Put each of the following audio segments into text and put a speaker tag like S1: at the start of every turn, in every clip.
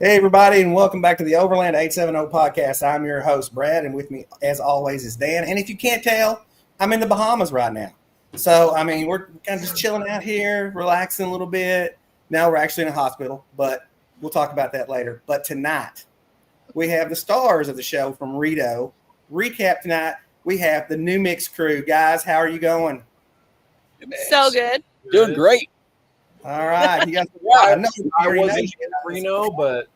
S1: Hey, everybody, and welcome back to the Overland 870 podcast. I'm your host, Brad, and with me, as always, is Dan. And if you can't tell, I'm in the Bahamas right now. So, I mean, we're kind of just chilling out here, relaxing a little bit. Now we're actually in a hospital, but we'll talk about that later. But tonight, we have the stars of the show from Rito Recap. Tonight, we have the New Mix crew. Guys, how are you going?
S2: So good.
S3: Doing great.
S1: All right. You guys,
S4: I wasn't in Reno, but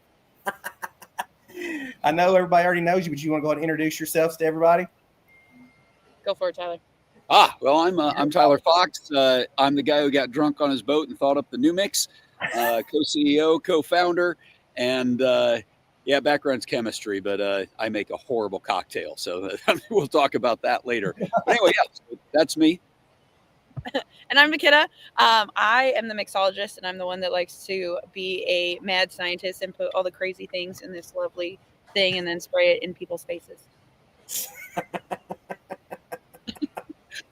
S1: I know everybody already knows you, but you want to go ahead and introduce yourselves to everybody?
S2: Go for it, Tyler.
S3: Well, I'm Tyler Fox. I'm the guy who got drunk on his boat and thought up the New Mix, co-CEO, co-founder, and background's chemistry, but I make a horrible cocktail, so we'll talk about that later. But anyway, so that's me.
S2: And I'm Nikita. I am the mixologist, and I'm the one that likes to be a mad scientist and put all the crazy things in this lovely thing and then spray it in people's faces.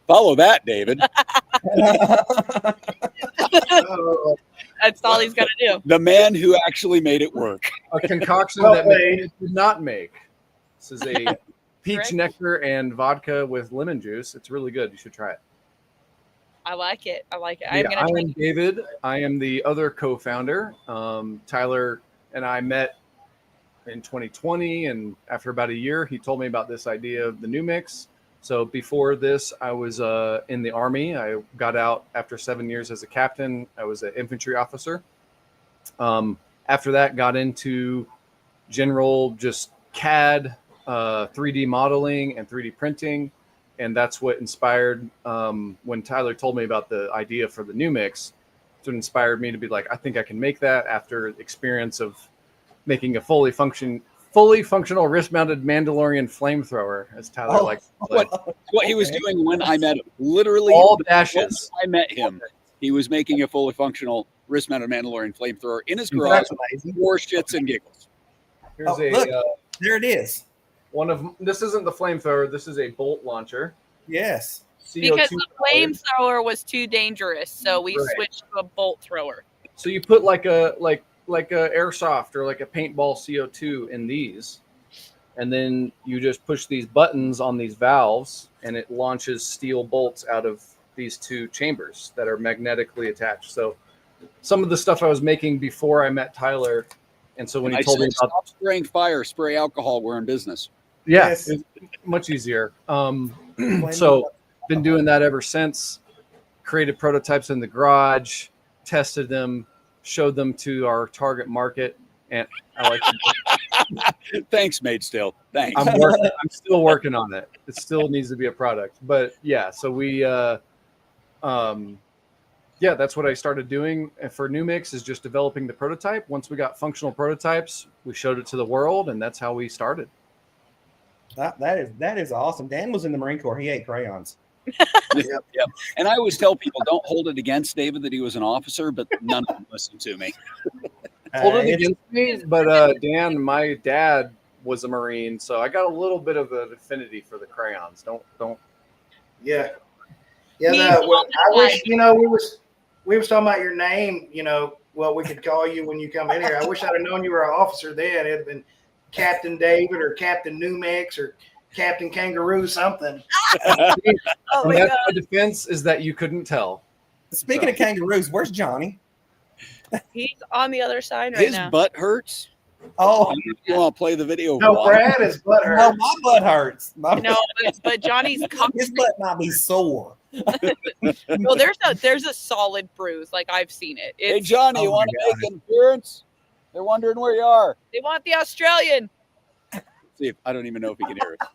S3: Follow that, David.
S2: That's all he's got to do.
S3: The man who actually made it work.
S4: a concoction that McDonald's did not make. This is a peach
S2: Correct.
S4: nectar and vodka with lemon juice. It's really good. You should try it.
S2: I like it. I
S4: I am David. I am the other co-founder. Tyler and I met in 2020, and after about a year, he told me about this idea of the New Mix. So before this, I was in the Army. I got out after 7 years as a captain. I was an infantry officer. After that, got into general just CAD, 3D modeling, and 3D printing. And that's what inspired when Tyler told me about the idea for the New Mix. It's what inspired me to be like, I think I can make that after experience of making a fully functional wrist-mounted Mandalorian flamethrower, as Tyler likes to play.
S3: What he was doing when I met him. Literally,
S4: All dashes.
S3: when I met him, he was making a fully functional wrist-mounted Mandalorian flamethrower in his garage for shits and giggles.
S4: Here's
S1: Look, there it is.
S4: This isn't the flamethrower. This is a bolt launcher.
S1: Yes.
S2: because
S4: CO2
S2: the
S4: powered.
S2: flamethrower was too dangerous, so we
S4: Right.
S2: switched to a bolt thrower.
S4: So you put like a airsoft or like a paintball CO2 in these, and then you just push these buttons on these valves, and it launches steel bolts out of these two chambers that are magnetically attached. So some of the stuff I was making before I met Tyler, and so when he told me about
S3: stop spraying fire, spray alcohol. We're in business.
S1: Yes.
S4: it's much easier. So been doing that ever since. Created prototypes in the garage, tested them, showed them to our target market, and I like to
S3: Thanks, Maidstale. Thanks.
S4: I'm still working on it. It still needs to be a product, but yeah. So we, that's what I started doing for New Mix, is just developing the prototype. Once we got functional prototypes, we showed it to the world, and that's how we started.
S1: That is awesome. Dan was in the Marine Corps. He ate crayons.
S3: Yep. And I always tell people, don't hold it against David that he was an officer, but none of them listen to me.
S4: Hold it
S1: It's-
S4: against me, but Dan, my dad was a Marine, so I got a little bit of an affinity for the crayons. Don't.
S5: Yeah.
S2: Me
S5: No.
S2: all
S5: Well,
S2: the
S5: I wish
S2: time.
S5: we was talking about your name. What we could call you when you come in here. I wish I'd have known you were an officer then. It'd have been Captain David or Captain New Mix or Captain Kangaroo something.
S2: Oh
S4: And
S2: my
S4: that's
S2: god!
S4: my defense, is that you couldn't tell.
S1: Speaking of kangaroos, where's Johnny?
S2: He's on the other side right
S3: His
S2: now.
S3: butt hurts.
S1: Oh,
S3: You want to play the video?
S5: No,
S3: Why?
S5: Brad is butt
S1: no,
S5: hurt.
S1: my butt hurts.
S2: No, but Johnny's
S1: His butt might be sore.
S2: well, there's a solid bruise. Like, I've seen it.
S3: Hey,
S2: It's,
S3: Johnny, you
S1: Oh,
S3: want
S1: my
S3: to make an appearance? They're wondering where you are.
S2: they want the Australian.
S3: See, I don't even know if he can hear us.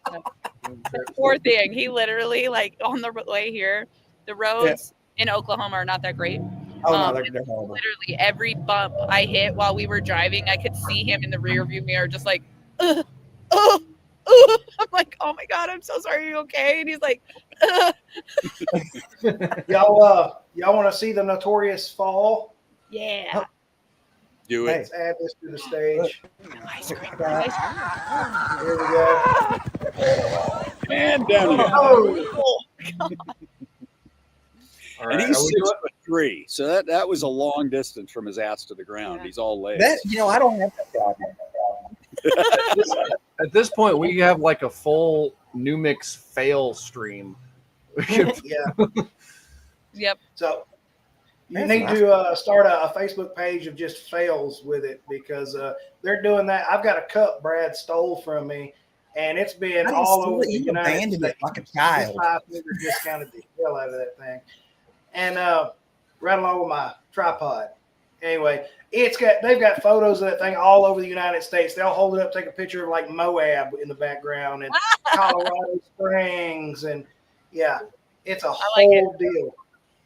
S2: Poor thing. He literally, like, on the way here, the roads in Oklahoma are not that great.
S1: Oh, no, they're horrible.
S2: Literally every bump I hit while we were driving, I could see him in the rear view mirror, just like, I'm like, oh my god, I'm so sorry. Are you okay? And he's like,
S5: Y'all want to see the notorious fall?
S2: yeah.
S3: Do
S1: Hey.
S3: it.
S5: Let's add this to the stage.
S2: Ice cream.
S5: Here we go.
S3: And down you go.
S5: Oh,
S4: All
S3: And
S4: right.
S3: he's
S4: Are we doing-
S3: 6'3", so that was a long distance from his ass to the ground.
S2: Yeah.
S3: He's all legs.
S1: That I don't have that problem.
S4: At this point, we have like a full New Mix fail stream.
S5: Yeah.
S2: Yep.
S5: So you
S1: That's
S5: need
S1: nice.
S5: to start a Facebook page of just fails with it because they're doing that. I've got a cup Brad stole from me, and it's been
S1: I didn't
S5: all
S1: steal
S5: over
S1: it.
S5: the
S1: You
S5: United
S1: abandoned it
S5: States.
S1: like a
S5: This
S1: child.
S5: 5-finger discounted the hell out of that thing, and right along with my tripod. Anyway, they've got photos of that thing all over the United States. They'll hold it up, take a picture of like Moab in the background and Colorado Springs, and yeah, it's a whole deal.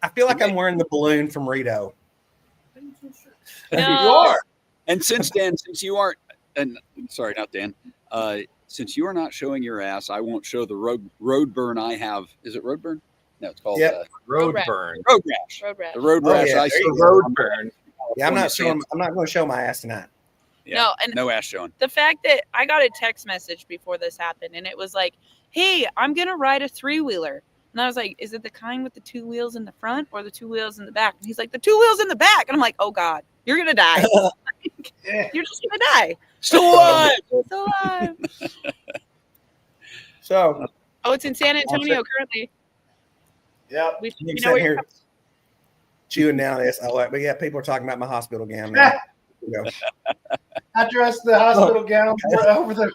S1: I feel like I'm wearing the balloon from Rito.
S5: You
S2: No.
S5: are.
S3: And since you aren't, and sorry, not Dan, since you are not showing your ass, I won't show the road burn I have. Is it road burn? No, it's called
S1: Yep.
S4: road
S2: rash.
S4: burn?
S3: road rash.
S2: Road rash.
S3: The road
S1: Oh,
S3: rash
S1: yeah,
S3: I
S1: there
S3: saw.
S1: you go.
S4: Road burn.
S1: Yeah, I'm not
S3: California
S1: showing. I'm not going to show my ass tonight.
S3: Yeah,
S2: No, and
S3: no ass showing.
S2: the fact that I got a text message before this happened, and it was like, "Hey, I'm gonna ride a 3-wheeler," and I was like, "Is it the kind with the 2 wheels in the front or the 2 wheels in the back?" And he's like, "The 2 wheels in the back," and I'm like, "Oh God, you're gonna die!
S5: Yeah.
S2: You're just gonna die!
S3: Still alive.
S2: Still alive!"
S1: So
S2: Oh, it's in San Antonio currently.
S5: Yep.
S2: We,
S1: I'm
S2: you know
S1: sitting
S2: where
S1: here
S2: you're
S1: chewing down this. Oh, but yeah, people are talking about my hospital gown now. Here we go.
S5: I trust the hospital gown over the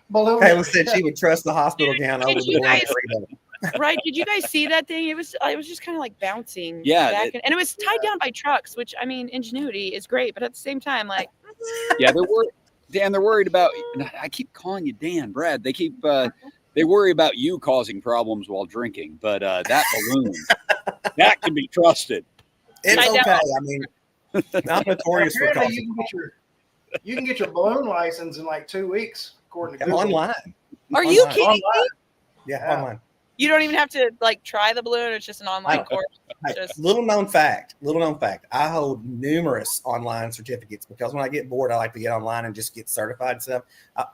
S5: balloon.
S1: Kayla said she would trust the hospital gown over
S2: Did
S1: the
S2: you
S1: balloon.
S2: guys-
S1: for Rito.
S2: right. Did you guys see that thing? It was just kind of like bouncing.
S3: Yeah,
S2: back and it was tied down by trucks, which I mean, ingenuity is great, but at the same time, like,
S3: Yeah, they're worried. Dan, they're worried about. And I keep calling you Dan, Brad. They keep. They worry about you causing problems while drinking, but that balloon, that can be trusted.
S1: It's
S2: I know.
S1: okay. I mean, I'm notorious for
S5: Apparently,
S1: causing
S5: you can get your balloon license in like 2 weeks, according to Google.
S1: online.
S2: are you
S1: Online.
S2: kidding me?
S1: Yeah,
S5: Yeah.
S1: online.
S2: You don't even have to like try the balloon. It's just an online
S1: Oh.
S2: course.
S1: Hey,
S2: Just
S1: little known fact. I hold numerous online certificates because when I get bored, I like to get online and just get certified stuff.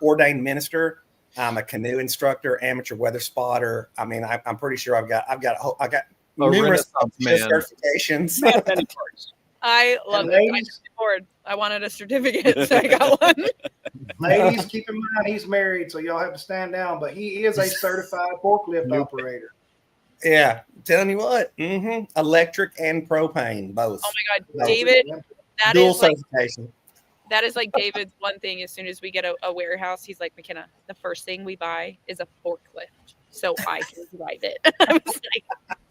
S1: Ordained minister. I'm a canoe instructor, amateur weather spotter. I mean, I'm pretty sure I got numerous
S4: Renaissance man.
S1: certifications.
S3: Man of many parts.
S2: I love
S5: And
S2: it. I
S5: ladies,
S2: just got bored. I wanted a certificate, so I got one.
S5: ladies, keep in mind he's married, so y'all have to stand down. But he is a certified forklift operator.
S1: Yeah, telling you what, electric and propane, both.
S2: Oh my God, David, that
S1: Dual
S2: is like
S1: certification.
S2: David's one thing. As soon as we get a warehouse, he's like, McKenna, the first thing we buy is a forklift so I can drive it. I was like,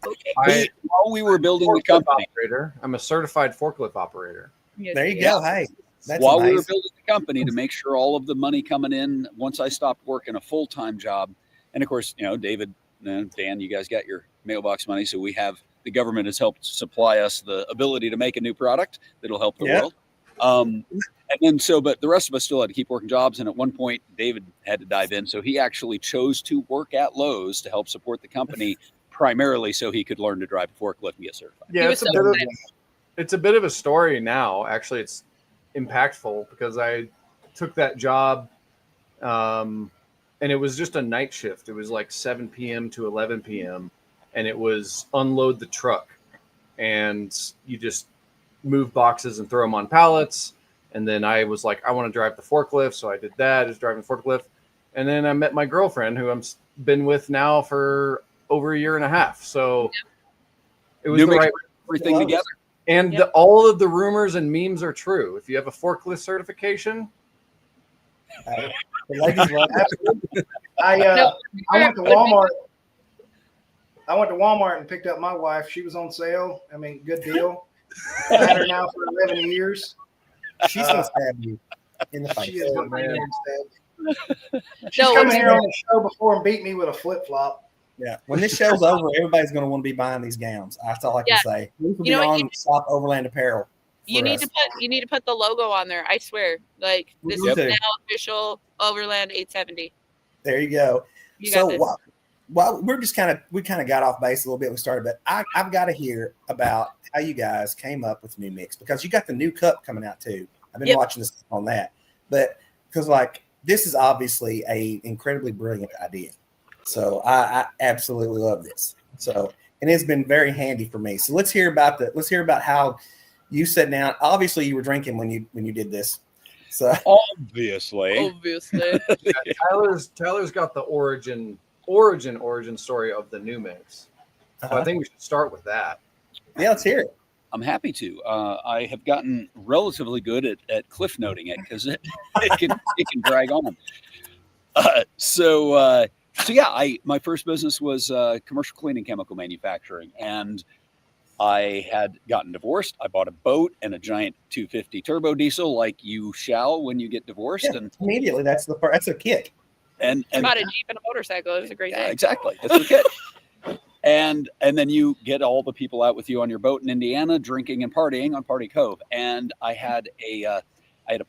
S2: okay.
S3: While we were building the
S4: Forklift
S3: company,
S4: operator. I'm a certified forklift operator.
S2: Yes,
S1: There you
S2: yeah.
S1: go. Hey, that's
S3: while we were
S1: amazing.
S3: building the company to make sure all of the money coming in once I stopped working a full-time job, and of course, David, Dan, you guys got your mailbox money, so we have the government has helped supply us the ability to make a new product that'll help the world. And then but the rest of us still had to keep working jobs. And at one point, David had to dive in. So he actually chose to work at Lowe's to help support the company primarily so he could learn to drive a forklift and get certified.
S4: Yeah,
S2: He
S4: it's
S2: was
S4: a
S2: so
S4: bit of
S2: excited.
S4: it's a bit of a story now. Actually, it's impactful because I took that job, and it was just a night shift. It was like 7 p.m. to 11 p.m. and it was unload the truck, and you just move boxes and throw them on pallets. And then I was like, I want to drive the forklift, so I did that. Just driving the forklift, and then I met my girlfriend, who I've been with now for over a year and a half. So it was
S3: New
S4: the
S3: mix
S4: right.
S3: everything together.
S4: And
S2: Yep.
S4: all of the rumors and memes are true. If you have a forklift certification,
S1: The ladies love it.
S5: Absolutely. I went to Walmart. I went to Walmart and picked up my wife. She was on sale. I mean, good deal. I had her now for 11 years.
S1: She's gonna stab you in the face.
S5: She is
S4: Oh,
S5: my
S4: man.
S5: She's
S2: No,
S5: coming
S2: it's-
S5: here on the show before and beat me with a flip flop.
S1: Yeah. When this show's over, everybody's going to want to be buying these gowns. That's all I can
S2: Yeah.
S1: say. We will
S2: You know
S1: be
S2: what,
S1: on Shop Overland Apparel.
S2: You
S1: for
S2: need
S1: us.
S2: to put the logo on there. I swear, like this
S1: Yep.
S2: is now official Overland 870.
S1: There you go.
S2: You
S1: So
S2: got this.
S1: while we're just kind of got off base a little bit. We started, but I've got to hear about how you guys came up with New Mix because you got the new cup coming out too. I've been
S2: Yep.
S1: watching this on that, but because like this is obviously a incredibly brilliant idea. So I absolutely love this. So and it's been very handy for me. So let's hear about how you sat down. Obviously, you were drinking when you did this. So
S3: Obviously.
S4: Tyler's got the origin story of the new mix. So I think we should start with that.
S1: Yeah, let's hear it.
S3: I'm happy to. I have gotten relatively good at cliff noting it because it can drag on. So yeah, my first business was commercial cleaning chemical manufacturing, and I had gotten divorced. I bought a boat and a giant 250 turbo diesel, like you shall when you get divorced.
S1: Yeah,
S3: and
S1: immediately, that's a kick.
S3: And
S2: bought a Jeep and a motorcycle. It was a great day.
S3: Exactly, that's the kick. And then you get all the people out with you on your boat in Indiana, drinking and partying on Party Cove. And I had a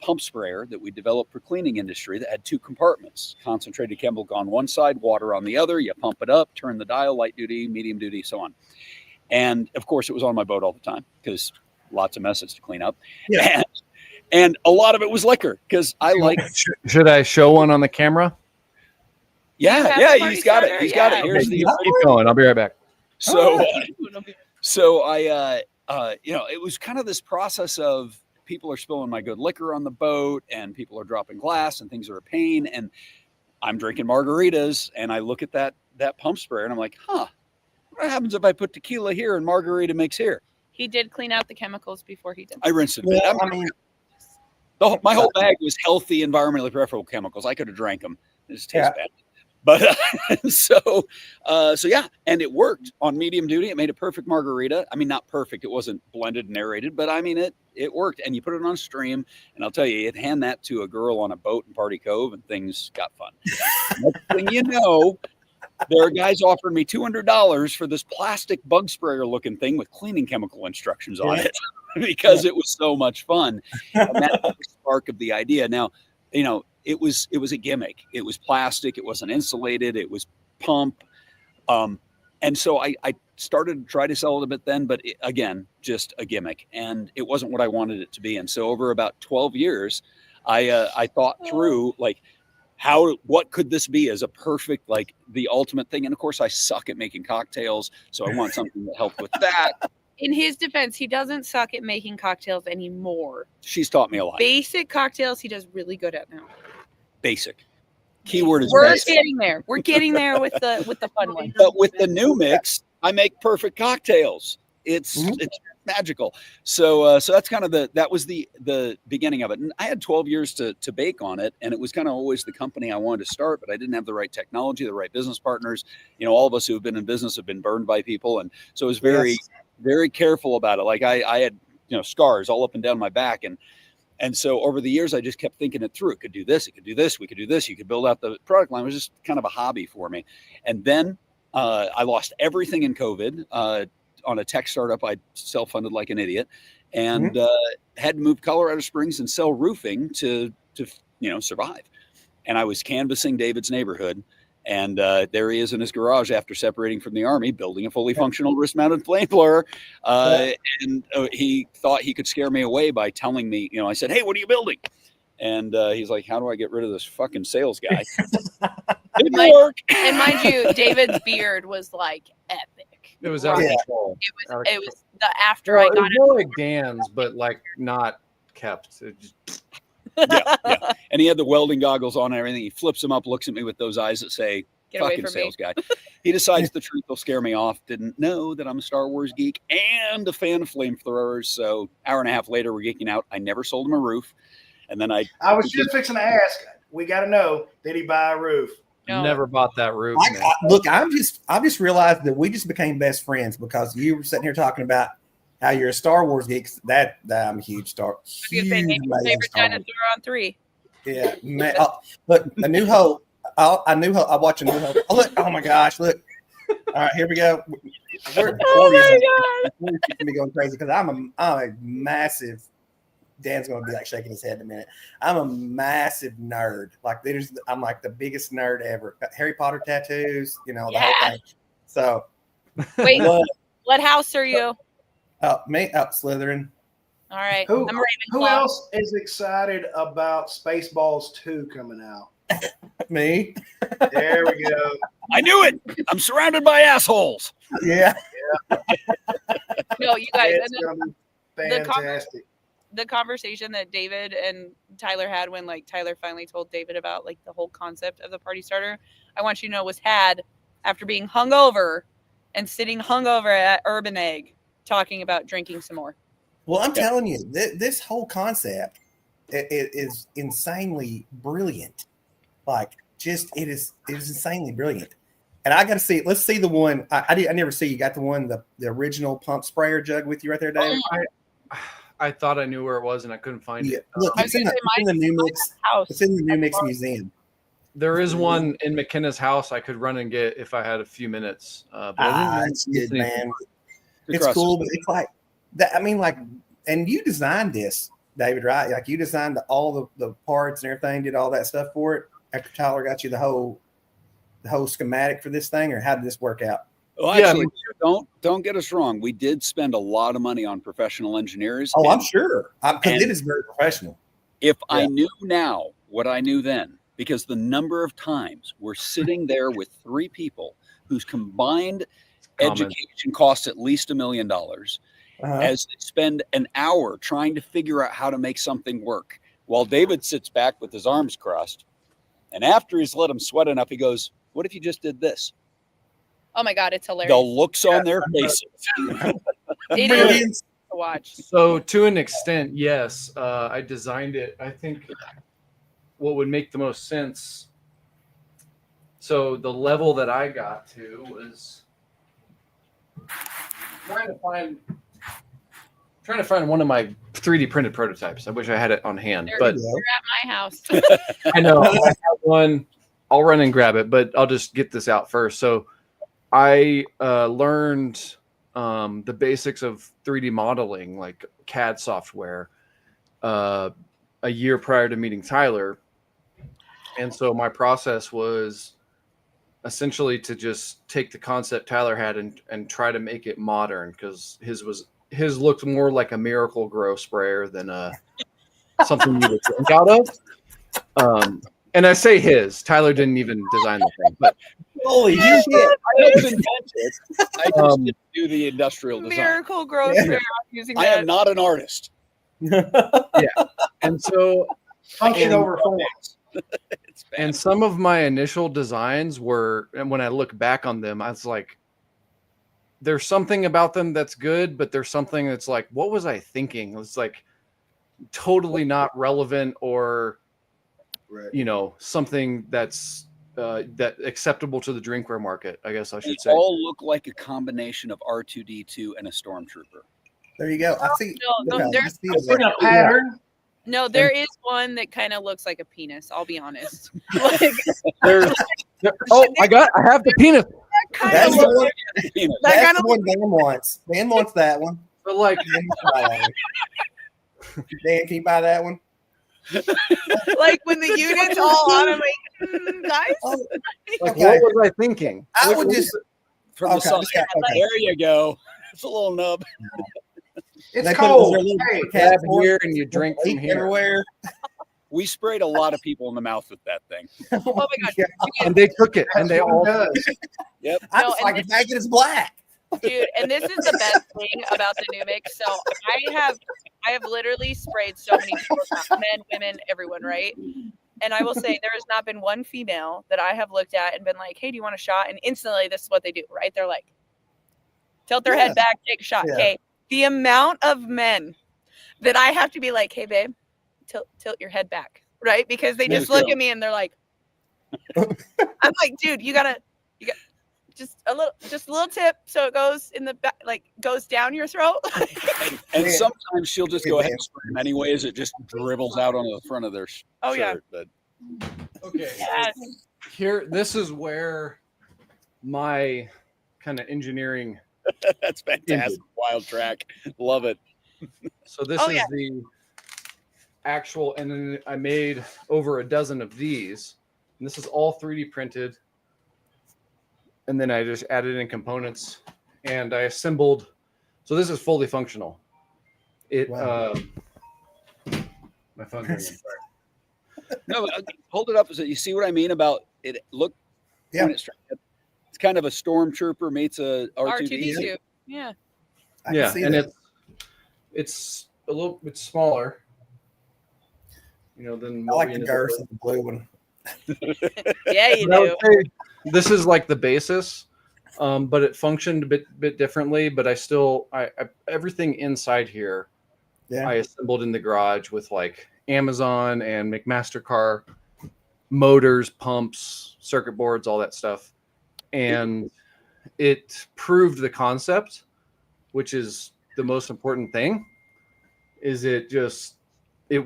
S3: pump sprayer that we developed for cleaning industry that had 2 compartments: concentrated chemical on one side, water on the other. You pump it up, turn the dial, light duty, medium duty, so on. And of course, it was on my boat all the time because lots of messes to clean up.
S1: Yeah.
S3: And a lot of it was liquor because I like.
S4: Should I show one on the camera?
S3: Yeah, he's got it. He's got it. Here's the.
S4: Keep going. I'll be right back.
S3: So I, it was kind of this process of people are spilling my good liquor on the boat, and people are dropping glass, and things are a pain. And I'm drinking margaritas, and I look at that pump sprayer, and I'm like, what happens if I put tequila here and margarita mix here?
S2: He did clean out the chemicals before he did.
S3: I rinsed it.
S1: Well, I mean,
S3: my whole bag was healthy, environmentally preferable chemicals. I could have drank them. It just tastes bad. But so yeah, and it worked on medium duty. It made a perfect margarita. I mean, not perfect. It wasn't blended and aerated, but I mean, it worked. And you put it on stream, and I'll tell you, you'd hand that to a girl on a boat in Party Cove, and things got fun. Next thing you know, there are guys offering me $200 for this plastic bug sprayer looking thing with cleaning chemical instructions on it because it was so much fun. And that's the spark of the idea. Now, it was a gimmick. It was plastic. It wasn't insulated. It was pump. And so I started to try to sell it a bit then, but again, just a gimmick. And it wasn't what I wanted it to be. And so over about 12 years, I thought through what could this be as a perfect, like the ultimate thing. And of course I suck at making cocktails. So I want something that helped with that.
S2: In his defense, he doesn't suck at making cocktails anymore.
S3: She's taught me a lot.
S2: Basic cocktails, he does really good at now.
S3: Basic. Keyword is
S2: We're
S3: basic.
S2: getting there. We're getting there with the fun one.
S3: But with the new mix, I make perfect cocktails. It's magical. So that's kind of that was the beginning of it. And I had 12 years to bake on it, and it was kind of always the company I wanted to start, but I didn't have the right technology, the right business partners. All of us who have been in business have been burned by people, and so I was very very careful about it. Like I had scars all up and down my back, and so over the years I just kept thinking it through. It could do this, it could do this, we could do this. You could build out the product line. It was just kind of a hobby for me. And then I lost everything in COVID on a tech startup. I self-funded like an idiot, and had to move Colorado Springs and sell roofing to survive. And I was canvassing David's neighborhood. And there he is in his garage after separating from the Army, building a fully functional wrist-mounted flame blower. And he thought he could scare me away by telling me, I said, "Hey, what are you building?" And he's like, "How do I get rid of this fucking sales guy?" Didn't work.
S2: And mind you, David's beard was like epic.
S4: It was out of control.
S2: It was the after I got
S4: it. Was more like Dan's, but like not kept. It just...
S3: yeah. And he had the welding goggles on and everything. He flips them up, looks at me with those eyes that say,
S2: "Get away
S3: fucking
S2: from
S3: sales
S2: me."
S3: guy. He decides the truth will scare me off. Didn't know that I'm a Star Wars geek and a fan of flamethrowers. So hour and a half later, we're geeking out. I never sold him a roof. And then I
S5: was just fixing to ask, we got to know, did he buy a roof?
S2: No.
S4: Never bought that roof.
S1: Look, I've just realized that we just became best friends because you were sitting here talking about how you're a Star Wars geek. That I'm a huge Star.
S2: Huge favorite dinosaur on 3.
S1: Yeah, man. Look, A New Hope. I watch A New Hope. Oh my gosh! Look. All right, here we go.
S2: Oh my god!
S1: We're gonna be going crazy because I'm a massive. Dan's gonna be like shaking his head in a minute. I'm a massive nerd. I'm like the biggest nerd ever. Got Harry Potter tattoos. The whole thing. So.
S2: Wait, what house are you?
S1: Me. Slytherin.
S2: All right.
S5: Who
S2: I'm Ravenclaw.
S5: else is excited about Spaceballs 2 coming out?
S1: Me.
S5: There we go.
S3: knew it. I'm surrounded by assholes.
S1: Yeah.
S2: No, you guys.
S5: It's
S2: And then
S5: gonna be fantastic.
S2: the conversation that David and Tyler had when like Tyler finally told David about like the whole concept of the party starter, I want you to know was had after being hungover and sitting hungover at Urban Egg talking about drinking some more.
S1: Well, I'm telling you, this whole concept it is insanely brilliant. Like, just it is insanely brilliant. And I got to see it. Let's see the one. I never see. You got the one, the original pump sprayer jug with you right there, David.
S4: I thought I knew where it was and I couldn't find it.
S1: Look, it's in the New Mix.
S2: House.
S1: It's in the New Mix Museum.
S4: There is one in McKenna's house I could run and get if I had a few minutes. But I didn't
S1: It's good, man.
S3: Good
S1: It's
S3: crossover.
S1: cool, but it's like that. I mean, like, and you designed this, David, right? Like, you designed all the parts and everything, did all that stuff for it after Tyler got you the whole schematic for this thing, or how did this work out?
S3: Well, actually, don't get us wrong. We did spend a lot of money on professional engineers.
S1: Oh, I'm sure, because
S3: and-
S1: it is very professional.
S3: If I knew now what I knew then, because the number of times we're sitting there with three people whose combined education costs at least $1 million, as they spend an hour trying to figure out how to make something work, while David sits back with his arms crossed. And after he's let him sweat enough, he goes, "What if you just did this?"
S2: Oh my God, it's hilarious.
S3: The looks on their faces.
S2: It is to watch.
S4: So to an extent, yes, I designed it. I think what would make the most sense. So the level that I got to was trying to find one of my 3D printed prototypes. I wish I had it on hand,
S2: You're
S4: but
S2: at my house.
S4: I know I have one. I'll run and grab it, but I'll just get this out first. So I learned the basics of 3D modeling, like CAD software, a year prior to meeting Tyler. And so my process was essentially to just take the concept Tyler had and try to make it modern, because his looked more like a Miracle Grow sprayer than something you would drink out of. And I say Tyler didn't even design the thing, but
S1: Holy shit!
S3: I didn't invent it. I just didn't do the industrial design.
S2: Miracle grocery using
S3: I
S2: that.
S3: am not an artist.
S4: and so
S5: Function over form.
S3: It's bad.
S4: and some of my initial designs were, and when I look back on them, I was like, there's something about them that's good, but there's something that's like, what was I thinking? It's like totally not relevant, or something that's that acceptable to the drinkware market, I guess I should say.
S3: All look like a combination of R2D2 and a stormtrooper.
S1: There you go. I see.
S2: No,
S1: Okay,
S2: there's-
S1: I see it.
S5: In a pattern.
S2: No, there is one that kind of looks like a penis. I'll be honest. Like,
S4: I have the penis.
S2: kind
S1: That's
S2: of
S1: the
S2: looks
S1: one.
S2: that
S1: That's
S2: kind
S1: the
S2: of
S1: one Dan wants. Dan wants that one.
S4: But like,
S1: Dan, can you buy that one?
S2: like when the unit's all on. I'm like, guys.
S1: Oh,
S4: like
S1: okay.
S4: what was I thinking?
S1: I
S4: Like,
S1: would
S4: what
S1: just.
S3: From the
S1: Okay,
S3: side.
S1: okay.
S3: There you go. It's a little nub.
S5: It's
S1: They put
S5: cold.
S1: those little
S5: Hey,
S4: grab
S1: for
S4: here
S1: it.
S4: and you drink from
S1: Leak
S4: here.
S1: everywhere.
S3: We sprayed a lot of people in the mouth with that thing.
S2: Oh my God.
S4: And they took it, and
S5: that's
S4: they
S5: what
S4: all
S5: it does.
S3: Yep.
S1: I
S2: No,
S1: just
S2: and
S1: like the fact that it's black.
S2: Dude, and this is the best thing about the new mix. So I have literally sprayed so many people, men, women, everyone, right? And I will say there has not been one female that I have looked at and been like, "Hey, do you want a shot?" And instantly, this is what they do, right? They're like, tilt their head back, take a shot.
S1: Yeah.
S2: Okay, the amount of men that I have to be like, "Hey, babe, tilt your head back," right? Because they just look at me and they're like, I'm like, dude, you got just a little tip so it goes in the back, like goes down your throat.
S3: And
S1: Yeah.
S3: sometimes she'll just go ahead and spray them anyways. It just dribbles out onto the front of their
S2: Oh,
S3: shirt.
S2: yeah.
S3: But
S4: Okay.
S2: Yes.
S4: Here, this is where my kind of engineering.
S3: that's fantastic. Wild track. Love it.
S4: So this
S2: Oh,
S4: is
S2: yeah.
S4: the actual, and then I made over a dozen of these, and this is all 3D printed. And then I just added in components, and I assembled. So this is fully functional. It
S1: Wow.
S4: my phone's ringing. Sorry.
S3: No, hold it up. So you see what I mean about it? Look,
S1: Yeah.
S3: point it straight at- it's kind of a stormtrooper meets a R2D2.
S2: R2D2. Yeah.
S1: I can see
S4: and
S1: that.
S4: it's a little bit smaller, than
S1: I
S4: what
S1: like
S4: we
S1: the
S4: ended up
S1: girth
S4: with.
S1: of the blue one.
S2: Yeah, you
S4: But I would
S2: do.
S4: say this is like the basis, but it functioned a bit differently. But I everything inside here
S1: Yeah.
S4: I assembled in the garage with like Amazon and McMaster-Carr motors, pumps, circuit boards, all that stuff, and it proved the concept, which is the most important thing. Is it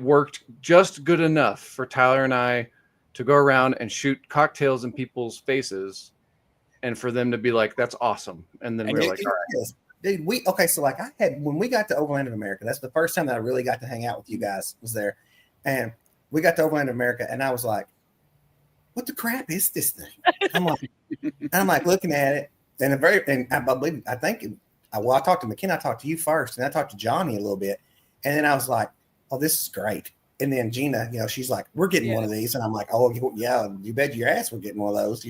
S4: worked just good enough for Tyler and I to go around and shoot cocktails in people's faces and for them to be like, that's awesome. And then
S3: And
S4: we're
S3: you-
S4: like, all right.
S1: Yes. Dude, so like when we got to Overland of America, that's the first time that I really got to hang out with you guys was there. And we got to Overland of America and I was like, what the crap is this thing? I'm like looking at it and I talked to McKenna, I talked to you first and I talked to Johnny a little bit. And then I was like, oh, this is great. And then Gina, she's like, we're getting one of these. And I'm like, oh, yeah, you bet your ass we're getting one of those,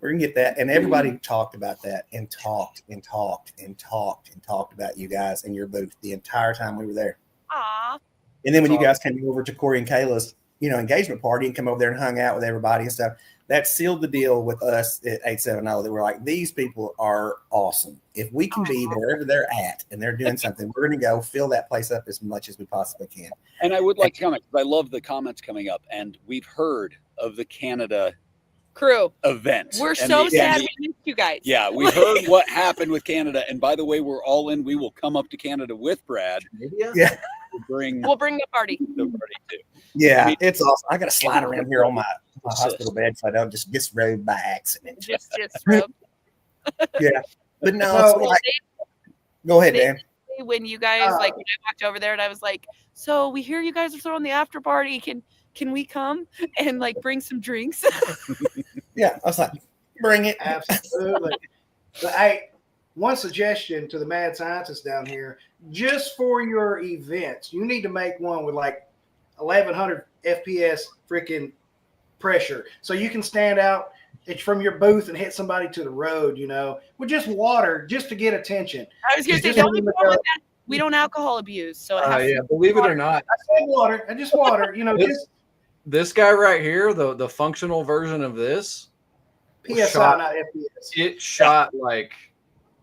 S1: we're going to get that. And everybody talked about that and talked about you guys and your booth the entire time we were there.
S2: Aw.
S1: And then when you guys came over to Corey and Kayla's, engagement party and come over there and hung out with everybody and stuff, that sealed the deal with us at 870 that we're like, these people are awesome. If we can be wherever they're at and they're doing something, we're going to go fill that place up as much as we possibly can.
S3: And I would like to comment because I love the comments coming up, and we've heard of the Canada
S2: Crew.
S3: event.
S2: We're
S3: and
S2: so
S3: the-
S2: sad
S3: and the-
S2: we missed you guys.
S3: Yeah, we heard what happened with Canada, and by the way, we're all in. We will come up to Canada with Brad.
S1: Yeah.
S2: We'll bring the party.
S3: The party too.
S1: Yeah, it's awesome. I got to slide around here on my hospital bed so I don't just get rubbed by accident.
S2: Just rub.
S1: Yeah, but no,
S5: No,
S1: it's like, go ahead, Dan.
S2: When you guys when I walked over there and I was like, so we hear you guys are throwing the after party. Can we come and like bring some drinks?
S1: Yeah, I was like, bring it.
S5: Absolutely. But one suggestion to the mad scientists down here, just for your events, you need to make one with like 1100 FPS freaking pressure. So you can stand out from your booth and hit somebody to the road, with just water, just to get attention.
S2: I was going to say, the only problem with that, we don't alcohol abuse. So it has to
S4: Believe it or not,
S5: I said water. Just water,
S4: this guy right here, the functional version of this,
S5: PSI, not FPS.
S4: it shot like,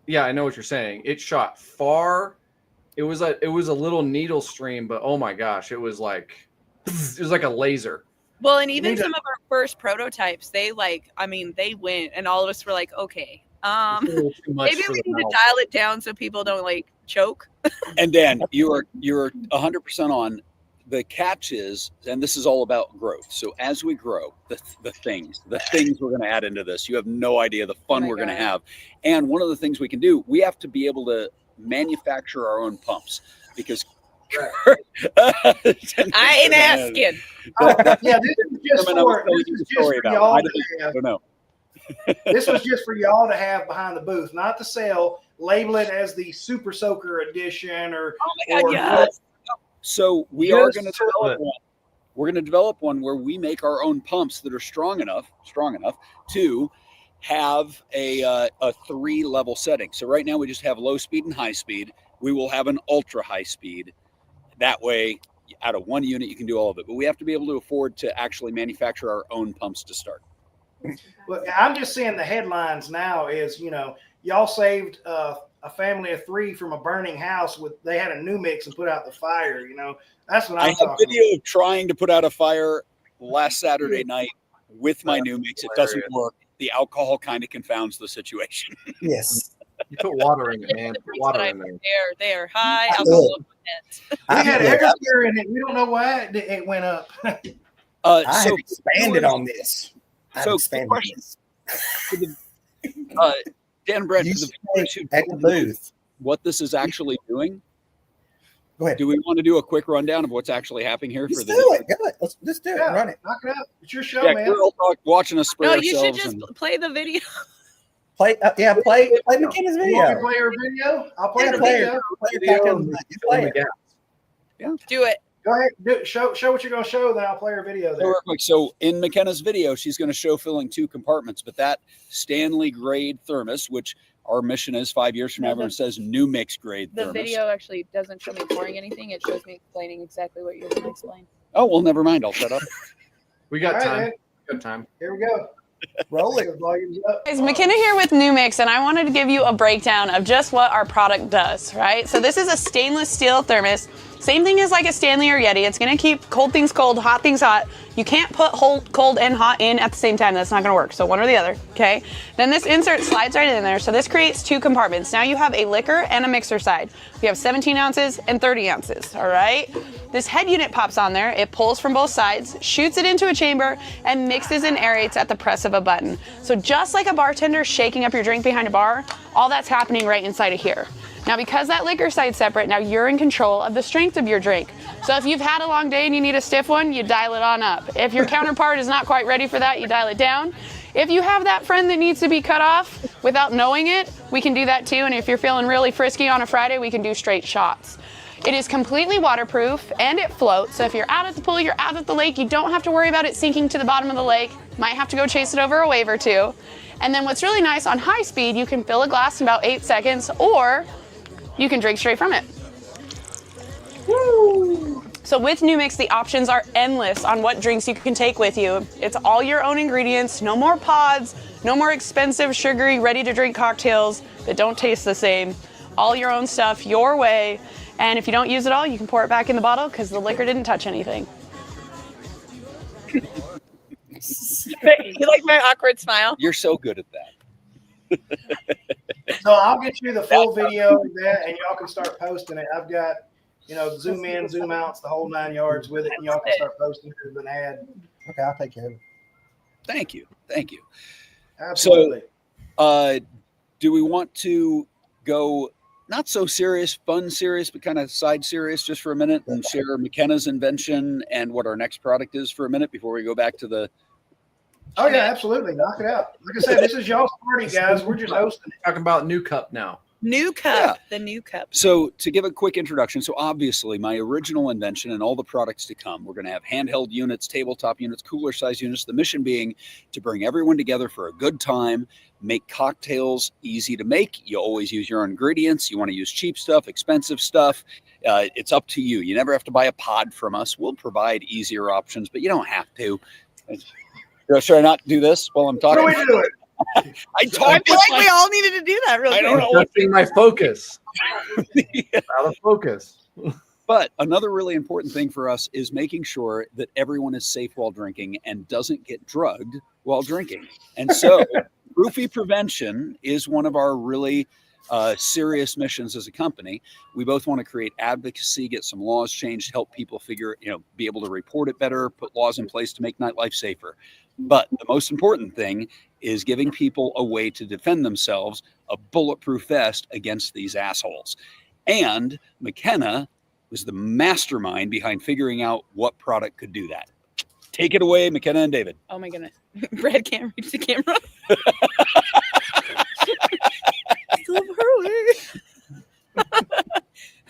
S4: yeah, I know what you're saying. It shot far. It was a little needle stream, but oh my gosh, it was like a laser.
S2: Well, and even some of our first prototypes, they went, and all of us were like, okay, maybe we need to dial it down so people don't like choke.
S3: And Dan, you're 100% on. The catch is, and this is all about growth. So as we grow, the things we're going to add into this, you have no idea the fun we're going to have. And one of the things we can do, we have to be able to manufacture our own pumps because
S2: I ain't asking.
S5: Yeah, this is just for y'all to have.
S3: I don't know.
S5: This was just for y'all to have behind the booth, not to sell. Label it as the Super Soaker Edition or.
S2: Oh my God, yes.
S3: So we are going to develop one. We're going to develop one where we make our own pumps that are strong enough to have a 3-level setting. So right now we just have low speed and high speed. We will have an ultra high speed. That way, out of one unit, you can do all of it. But we have to be able to afford to actually manufacture our own pumps to start.
S5: Well, I'm just seeing the headlines now is, y'all saved a family of 3 from a burning house they had a new mix and put out the fire, that's what I'm talking about.
S3: I have video of trying to put out a fire last Saturday night with my new mix. It doesn't work. The alcohol kind of confounds the situation.
S1: Yes.
S4: You put water in it, man. Put water in there.
S2: They're high alcohol content.
S5: We had air in it. We don't know why it went up.
S1: I have expanded on this.
S3: Dan and Brad,
S1: at the booth,
S3: what this is actually doing.
S1: Go ahead.
S3: Do we want to do a quick rundown of what's actually happening here?
S1: Let's do it. Go ahead. Let's do it. Run it.
S5: Knock it out. It's your show, man.
S3: We're all watching us spray ourselves.
S2: No, you should just play the video.
S1: Play McKenna's video.
S5: You want to play her video? I'll play the video.
S1: Play it.
S3: Yeah.
S2: Do it.
S5: Go ahead. Show what you're going to show, then I'll play her video there.
S3: So in McKenna's video, she's going to show filling 2 compartments, but that Stanley grade thermos, which our mission is 5 years from now, everyone says new mix grade
S2: The
S3: thermos.
S2: video actually doesn't show me pouring anything. It shows me explaining exactly what you're going to explain.
S3: Oh, well, never mind. I'll shut up.
S4: We got
S5: All right,
S4: time.
S5: man.
S4: Good time.
S5: Here we go.
S1: Roll it.
S5: The volume's up.
S6: Guys, McKenna here with New Mix, and I wanted to give you a breakdown of just what our product does, right? So this is a stainless steel thermos. Same thing as like a Stanley or Yeti. It's gonna keep cold things cold, hot things hot. You can't put cold and hot in at the same time. That's not gonna work. So one or the other, okay? Then this insert slides right in there. So this creates two compartments. Now you have a liquor and a mixer side. We have 17 ounces and 30 ounces, all right? This head unit pops on there. It pulls from both sides, shoots it into a chamber, and mixes and aerates at the press of a button. So just like a bartender shaking up your drink behind a bar, all that's happening right inside of here. Now, because that liquor side's separate, now you're in control of the strength of your drink. So if you've had a long day and you need a stiff one, you dial it on up. If your counterpart is not quite ready for that, you dial it down. If you have that friend that needs to be cut off without knowing it, we can do that too. And if you're feeling really frisky on a Friday, we can do straight shots. It is completely waterproof and it floats. So if you're out at the pool, you're out at the lake, you don't have to worry about it sinking to the bottom of the lake. Might have to go chase it over a wave or two. And then what's really nice, on high speed, you can fill a glass in about 8 seconds, or you can drink straight from it. Woo! So with New Mix, the options are endless on what drinks you can take with you. It's all your own ingredients, no more pods, no more expensive, sugary, ready-to-drink cocktails that don't taste the same. All your own stuff, your way. And if you don't use it all, you can pour it back in the bottle because the liquor didn't touch anything.
S2: You like my awkward smile?
S3: You're so good at that.
S5: So I'll get you the full video of that, and y'all can start posting it. I've got, zoom in, zoom outs, the whole 9 yards with it, and y'all can start posting it as an ad.
S1: Okay, I'll take care of it.
S3: Thank you. Thank you.
S5: Absolutely.
S3: So, do we want to go not so serious, fun serious, but kind of side serious just for a minute and share McKenna's invention and what our next product is for a minute before we go back to the...
S5: Oh, yeah, absolutely. Knock it out. Like I said, this is y'all's party, guys. We're just hosting it.
S4: Talking about new cup now.
S2: New cup, the new cup.
S3: So to give a quick introduction, so obviously my original invention and all the products to come, we're going to have handheld units, tabletop units, cooler size units, the mission being to bring everyone together for a good time, make cocktails easy to make. You always use your own ingredients. You want to use cheap stuff, expensive stuff. It's up to you. You never have to buy a pod from us. We'll provide easier options, but you don't have to. Should I not do this while I'm talking?
S5: What do we do it?
S3: I
S2: feel like we all needed to do that really
S3: I don't
S2: quick.
S3: know.
S4: Adjusting my focus.
S3: Yeah.
S4: Out of focus.
S3: But another really important thing for us is making sure that everyone is safe while drinking and doesn't get drugged while drinking. And so roofie prevention is one of our really serious missions as a company. We both want to create advocacy, get some laws changed, help people be able to report it better, put laws in place to make nightlife safer. But the most important thing is giving people a way to defend themselves, a bulletproof vest against these assholes. And McKenna was the mastermind behind figuring out what product could do that. Take it away, McKenna and David.
S2: Oh my goodness. Brad can't reach the camera.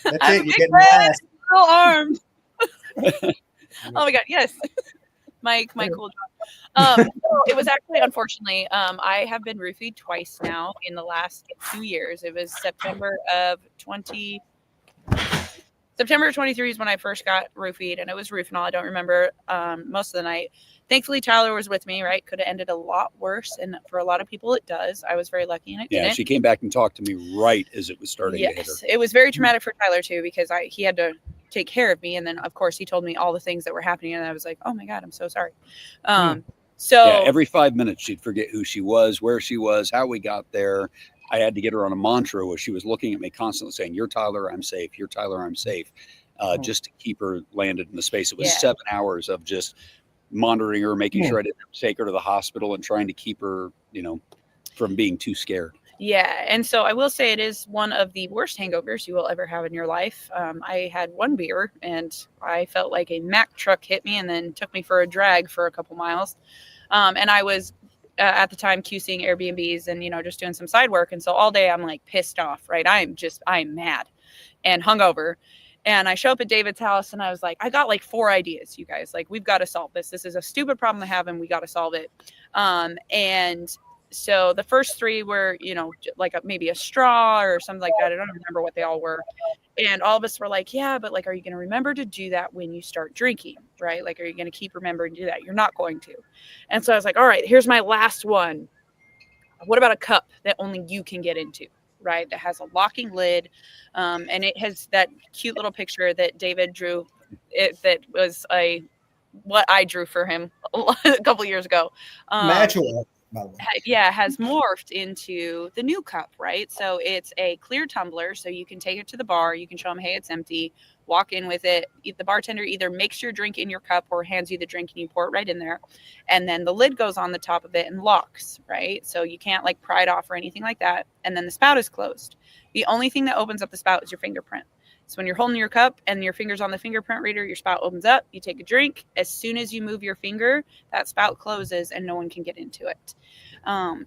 S1: That's
S2: I'm
S1: it. You're
S2: big
S1: getting
S2: Brad,
S1: last.
S2: little arms. Oh my god, yes. My cool job. It was actually, unfortunately, I have been roofied twice now in the last 2 years. It was September of 23 is when I first got roofied, and it was roof and all. I don't remember most of the night. Thankfully, Tyler was with me, right? Could have ended a lot worse, and for a lot of people, it does. I was very lucky, and it didn't.
S3: Yeah, she came back and talked to me right as it was starting to hit her.
S2: Yes, it was very traumatic for Tyler, too, because he had to take care of me, and then, of course, he told me all the things that were happening, and I was like, oh, my God, I'm so sorry. So
S3: every 5 minutes, she'd forget who she was, where she was, how we got there. I had to get her on a mantra where she was looking at me constantly saying, you're Tyler, I'm safe. You're Tyler, I'm safe. Just to keep her landed in the space. It was 7 hours of just monitoring her, making sure I didn't have to take her to the hospital and trying to keep her, from being too scared.
S2: Yeah. And so I will say it is one of the worst hangovers you will ever have in your life. I had one beer and I felt like a Mack truck hit me and then took me for a drag for a couple miles. And I was at the time QCing Airbnbs and, just doing some side work. And so all day I'm like pissed off, right? I'm mad and hungover. And I show up at David's house and I was like, I got like 4 ideas, you guys. Like, we've got to solve this. This is a stupid problem to have and we got to solve it. And so the first 3 were, like maybe a straw or something like that. I don't remember what they all were. And all of us were like, yeah, but like, are you going to remember to do that when you start drinking, right? Like, are you going to keep remembering to do that? You're not going to. And so I was like, all right, here's my last one. What about a cup that only you can get into, right? That has a locking lid. And it has that cute little picture that David drew. That was what I drew for him a couple years ago.
S1: Natural, by the way.
S2: Yeah, has morphed into the new cup, right? So it's a clear tumbler, so you can take it to the bar. You can show them, hey, it's empty. Walk in with it. The bartender either makes your drink in your cup or hands you the drink and you pour it right in there. And then the lid goes on the top of it and locks, right? So you can't like pry it off or anything like that. And then the spout is closed. The only thing that opens up the spout is your fingerprint. So when you're holding your cup and your finger's on the fingerprint reader, your spout opens up, you take a drink. As soon as you move your finger, that spout closes and no one can get into it.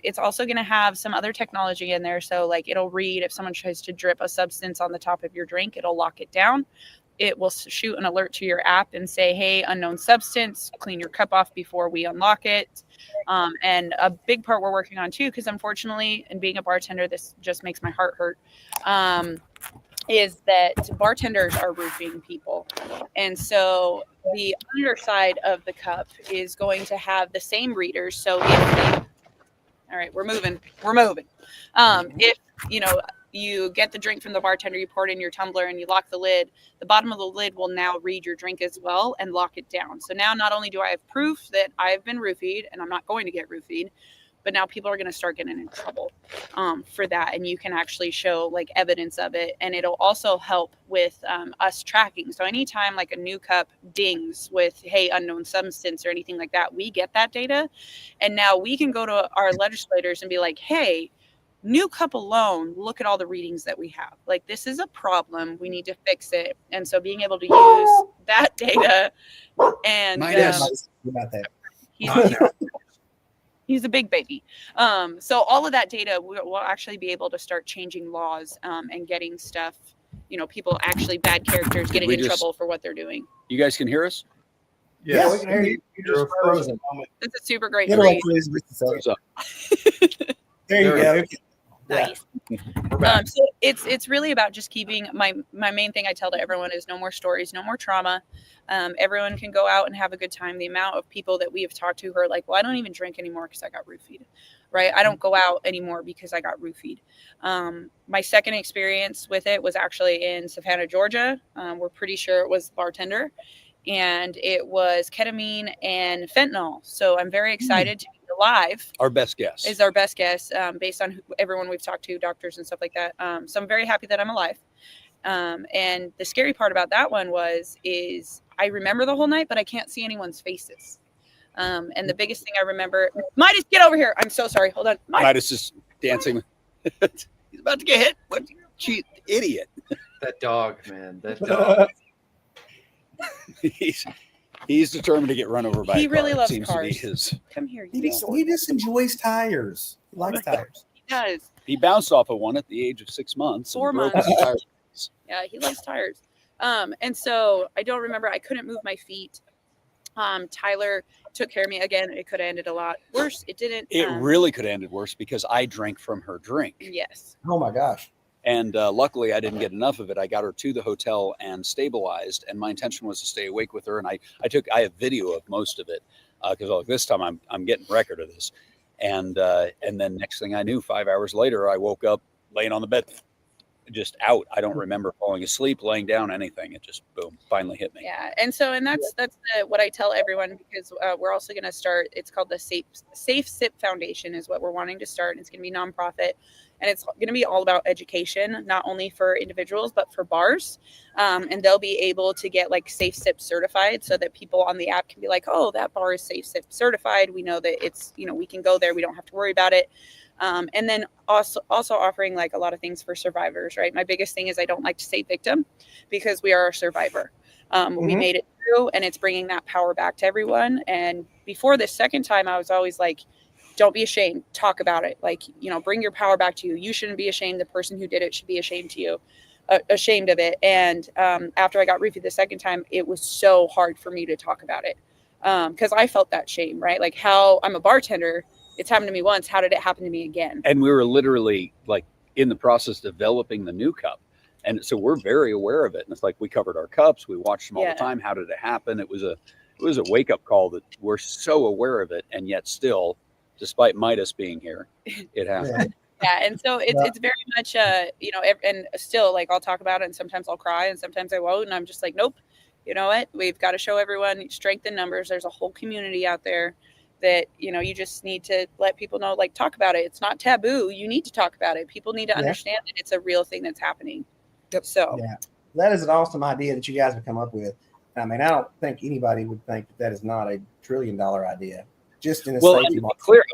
S2: It's also going to have some other technology in there. So like it'll read if someone tries to drip a substance on the top of your drink, it'll lock it down. It will shoot an alert to your app and say, hey, unknown substance, clean your cup off before we unlock it. And a big part we're working on too, because unfortunately, in being a bartender, this just makes my heart hurt. Is that bartenders are roofing people. And so the underside of the cup is going to have the same readers. So all right, we're moving. If, you get the drink from the bartender, you pour it in your tumbler and you lock the lid, the bottom of the lid will now read your drink as well and lock it down. So now not only do I have proof that I've been roofied and I'm not going to get roofied, but now people are going to start getting in trouble for that. And you can actually show like evidence of it. And it'll also help with us tracking. So anytime like a new cup dings with, hey, unknown substance or anything like that, we get that data. And now we can go to our legislators and be like, hey, new cup alone, look at all the readings that we have. Like, this is a problem. We need to fix it. And so being able to use that data and he's a big baby. So all of that data, we'll actually be able to start changing laws and getting stuff, people actually bad characters getting in trouble for what they're doing.
S3: You guys can hear us?
S5: Yeah, we can hear you. You just frozen.
S2: It's a super great
S1: It'll
S2: read.
S1: There you go.
S2: Nice. So it's really about just keeping my main thing I tell to everyone is no more stories, no more trauma. Everyone can go out and have a good time. The amount of people that we have talked to who are like, well, I don't even drink anymore because I got roofied, right? I don't go out anymore because I got roofied. My second experience with it was actually in Savannah, Georgia. We're pretty sure it was bartender, and it was ketamine and fentanyl. So I'm very excited to be alive.
S3: Our best guess
S2: is our best guess based on everyone we've talked to, doctors and stuff like that. So I'm very happy that I'm alive. And the scary part about that one is I remember the whole night, but I can't see anyone's faces. And the biggest thing I remember, Midas, get over here. I'm so sorry. Hold on.
S3: Midas is dancing. He's about to get hit. What you idiot.
S4: That dog, man. That dog.
S3: He's determined to get run over by a car.
S2: He really loves
S3: Seems
S2: cars.
S3: To be his...
S2: Come here.
S1: He just enjoys tires. He likes tires.
S2: He does.
S3: He bounced off of one at the age of 6 months.
S2: 4 months. Yeah, he likes tires. And so I don't remember. I couldn't move my feet. Tyler took care of me. Again, it could have ended a lot worse. It didn't.
S3: It really could have ended worse because I drank from her drink.
S2: Yes.
S1: Oh, my gosh.
S3: And luckily, I didn't get enough of it. I got her to the hotel and stabilized. And my intention was to stay awake with her. And I have video of most of it because this time I'm getting record of this. And then next thing I knew, 5 hours later, I woke up laying on the bed, just out. I don't remember falling asleep, laying down, anything. It just boom, finally hit me.
S2: Yeah, and that's what I tell everyone because we're also going to start. It's called the Safe Sip Foundation is what we're wanting to start. And it's going to be nonprofit. And it's going to be all about education, not only for individuals, but for bars. And they'll be able to get like Safe Sip certified so that people on the app can be like, oh, that bar is Safe Sip certified. We know that it's, we can go there. We don't have to worry about it. And then also offering like a lot of things for survivors, right? My biggest thing is I don't like to say victim because we are a survivor. We made it through and it's bringing that power back to everyone. And before this second time, I was always like, don't be ashamed. Talk about it. Like, bring your power back to you. You shouldn't be ashamed. The person who did it should be ashamed of it. And after I got roofied the second time, it was so hard for me to talk about it because I felt that shame, right? Like how I'm a bartender, it's happened to me once. How did it happen to me again?
S3: And we were literally like in the process of developing the new cup. And so we're very aware of it. And it's like we covered our cups, we watched them all the time. How did it happen? It was a wake-up call that we're so aware of it, and yet still, despite Midas being here, it happened.
S2: Yeah, and so it's very much you know, and still, like, I'll talk about it, and sometimes I'll cry, and sometimes I won't, and I'm just like, nope. You know what? We've got to show everyone strength in numbers. There's a whole community out there that, you know, you just need to let people know, like, talk about it. It's not taboo. You need to talk about it. People need to understand that it's a real thing that's happening.
S1: Yep.
S2: So
S1: that is an awesome idea that you guys have come up with. I mean, I don't think anybody would think that is not a $1 trillion idea. Just in a safety market.
S3: Clear.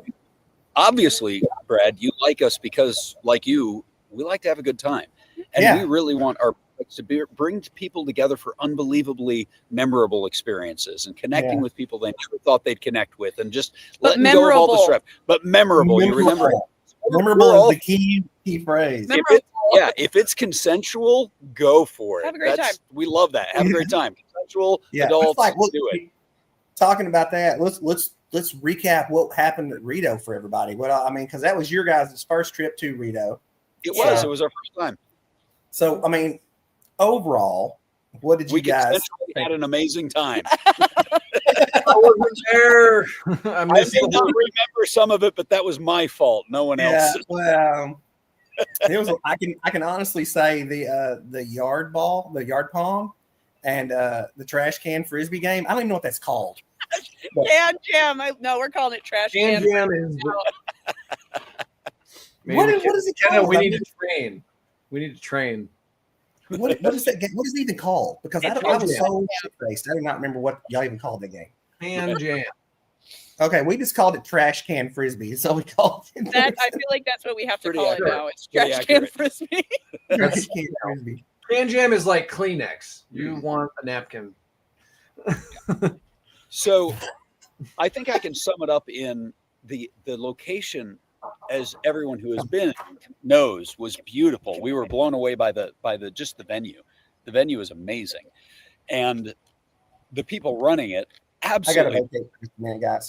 S3: Obviously, Brad, you like us because, like you, we like to have a good time, and we really want our products to bring people together for unbelievably memorable experiences and connecting with people they never thought they'd connect with, and just letting go of all the stress. But memorable. You remember it.
S1: Memorable is the key phrase.
S3: If it's consensual, go for it.
S2: Have a great time.
S3: We love that. Have a great time. Consensual adults, do it.
S1: Talking about that, let's recap what happened at Rito for everybody. Because that was your guys' first trip to Rito.
S3: It was our first time.
S1: So, I mean, overall, what did you guys
S3: had an amazing time.
S4: I wasn't there. I may
S3: not remember some of it, but that was my fault. No one else.
S1: Well, there was. I can honestly say the yard pong, and the trash can frisbee game. I don't even know what that's called.
S2: Can jam. No, we're calling it trash can.
S4: Jam is.
S1: What is it called?
S4: We need to train. We need to train.
S1: What is that game? What is it even called? Because I was so shit-faced. I do not remember what y'all even called that game.
S4: Pan jam.
S1: Okay, we just called it trash can frisbee. So we called it
S2: that. I feel like that's what we have to call it now. It's
S3: trash
S2: can frisbee.
S1: Trash can frisbee.
S4: Pan jam is like Kleenex. You want a napkin.
S3: So I think I can sum it up in the location, as everyone who has been knows, was beautiful. We were blown away by the just the venue. The venue is amazing, and the people running it absolutely.
S1: I got to vacate for just a minute, guys.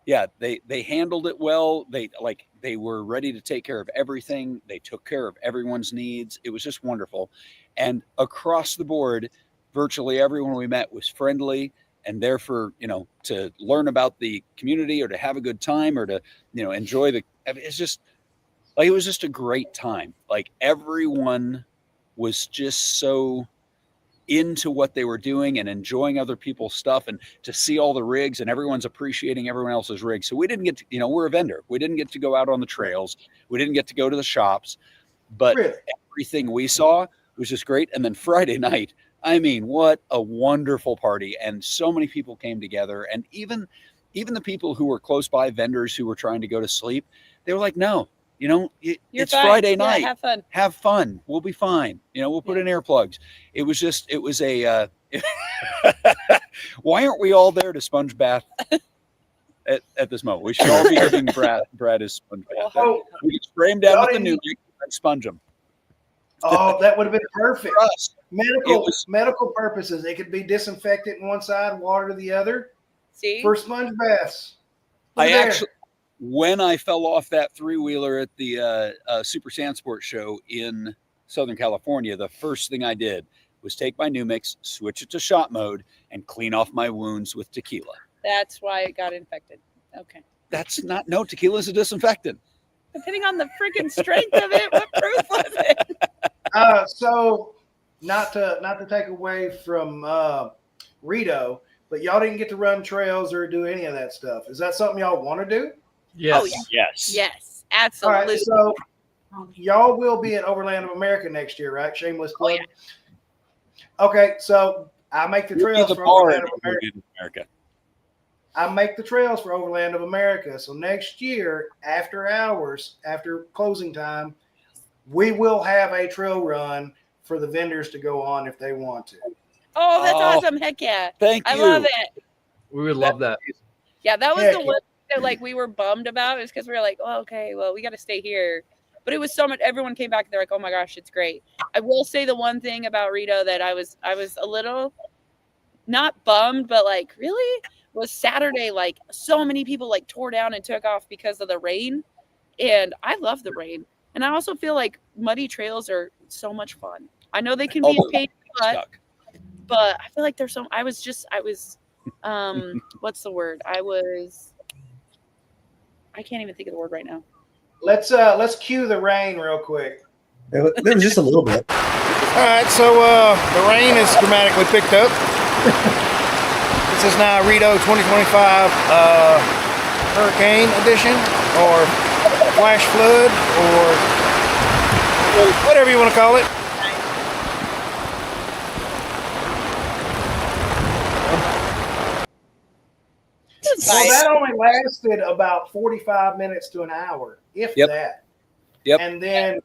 S3: Yeah, they handled it well. They were ready to take care of everything. They took care of everyone's needs. It was just wonderful, and across the board, virtually everyone we met was friendly and there for, to learn about the community or to have a good time or to, enjoy it's just like, it was just a great time. Like, everyone was just so into what they were doing and enjoying other people's stuff, and to see all the rigs, and everyone's appreciating everyone else's rigs. So we didn't get to, we're a vendor. We didn't get to go out on the trails. We didn't get to go to the shops, but everything we saw was just great. And then Friday night, I mean, what a wonderful party. And so many people came together, and even the people who were close by, vendors who were trying to go to sleep, they were like, no, it's fine. Friday night. Have fun. We'll be fine. We'll put in earplugs. It was a, why aren't we all there to sponge bath at this moment? We should all be giving Brad his sponge bath. We could spray him down with the new and sponge him.
S5: Oh, that would have been perfect. Medical purposes. It could be disinfectant on one side, water to the other.
S2: See?
S5: For sponge baths.
S3: When I fell off that 3-wheeler at the Super Sandsport show in Southern California, the first thing I did was take my new mix, switch it to shot mode, and clean off my wounds with tequila.
S2: That's why it got infected. Okay.
S3: Tequila is a disinfectant.
S2: Depending on the freaking strength of it, what proof was it?
S5: So not to take away from Rito, but y'all didn't get to run trails or do any of that stuff. Is that something y'all want to do?
S4: Yes.
S2: Oh, yeah.
S3: Yes.
S2: Yes, absolutely.
S5: All right, so y'all will be at Overland of America next year, right? Shameless plug.
S2: Oh,
S5: yeah. Okay, so I make the trails for Overland of America. I make the trails for Overland of America. So next year, after hours, after closing time, we will have a trail run for the vendors to go on if they want to.
S2: Oh, that's awesome. Heck yeah.
S3: Thank you.
S2: I love it.
S4: We would love that.
S2: Yeah, that was the one that we were bummed about, is because we were like, oh, okay, well, we got to stay here. But it was so much. Everyone came back and they're like, oh my gosh, it's great. I will say the one thing about Rito that I was a little not bummed, but like, really? Was Saturday like so many people like tore down and took off because of the rain? And I love the rain. And I also feel like muddy trails are so much fun. I know they can be a pain in the butt, but I feel like there's some. I was what's the word? I can't even think of the word right now.
S5: Let's cue the rain real quick.
S1: It was just a little bit.
S5: All right, so the rain has dramatically picked up. This is now Rito 2025 Hurricane Edition, or Flash Flood, or whatever you want to call it. Well, that only lasted about 45 minutes to an hour, if that.
S3: Yep.
S5: And then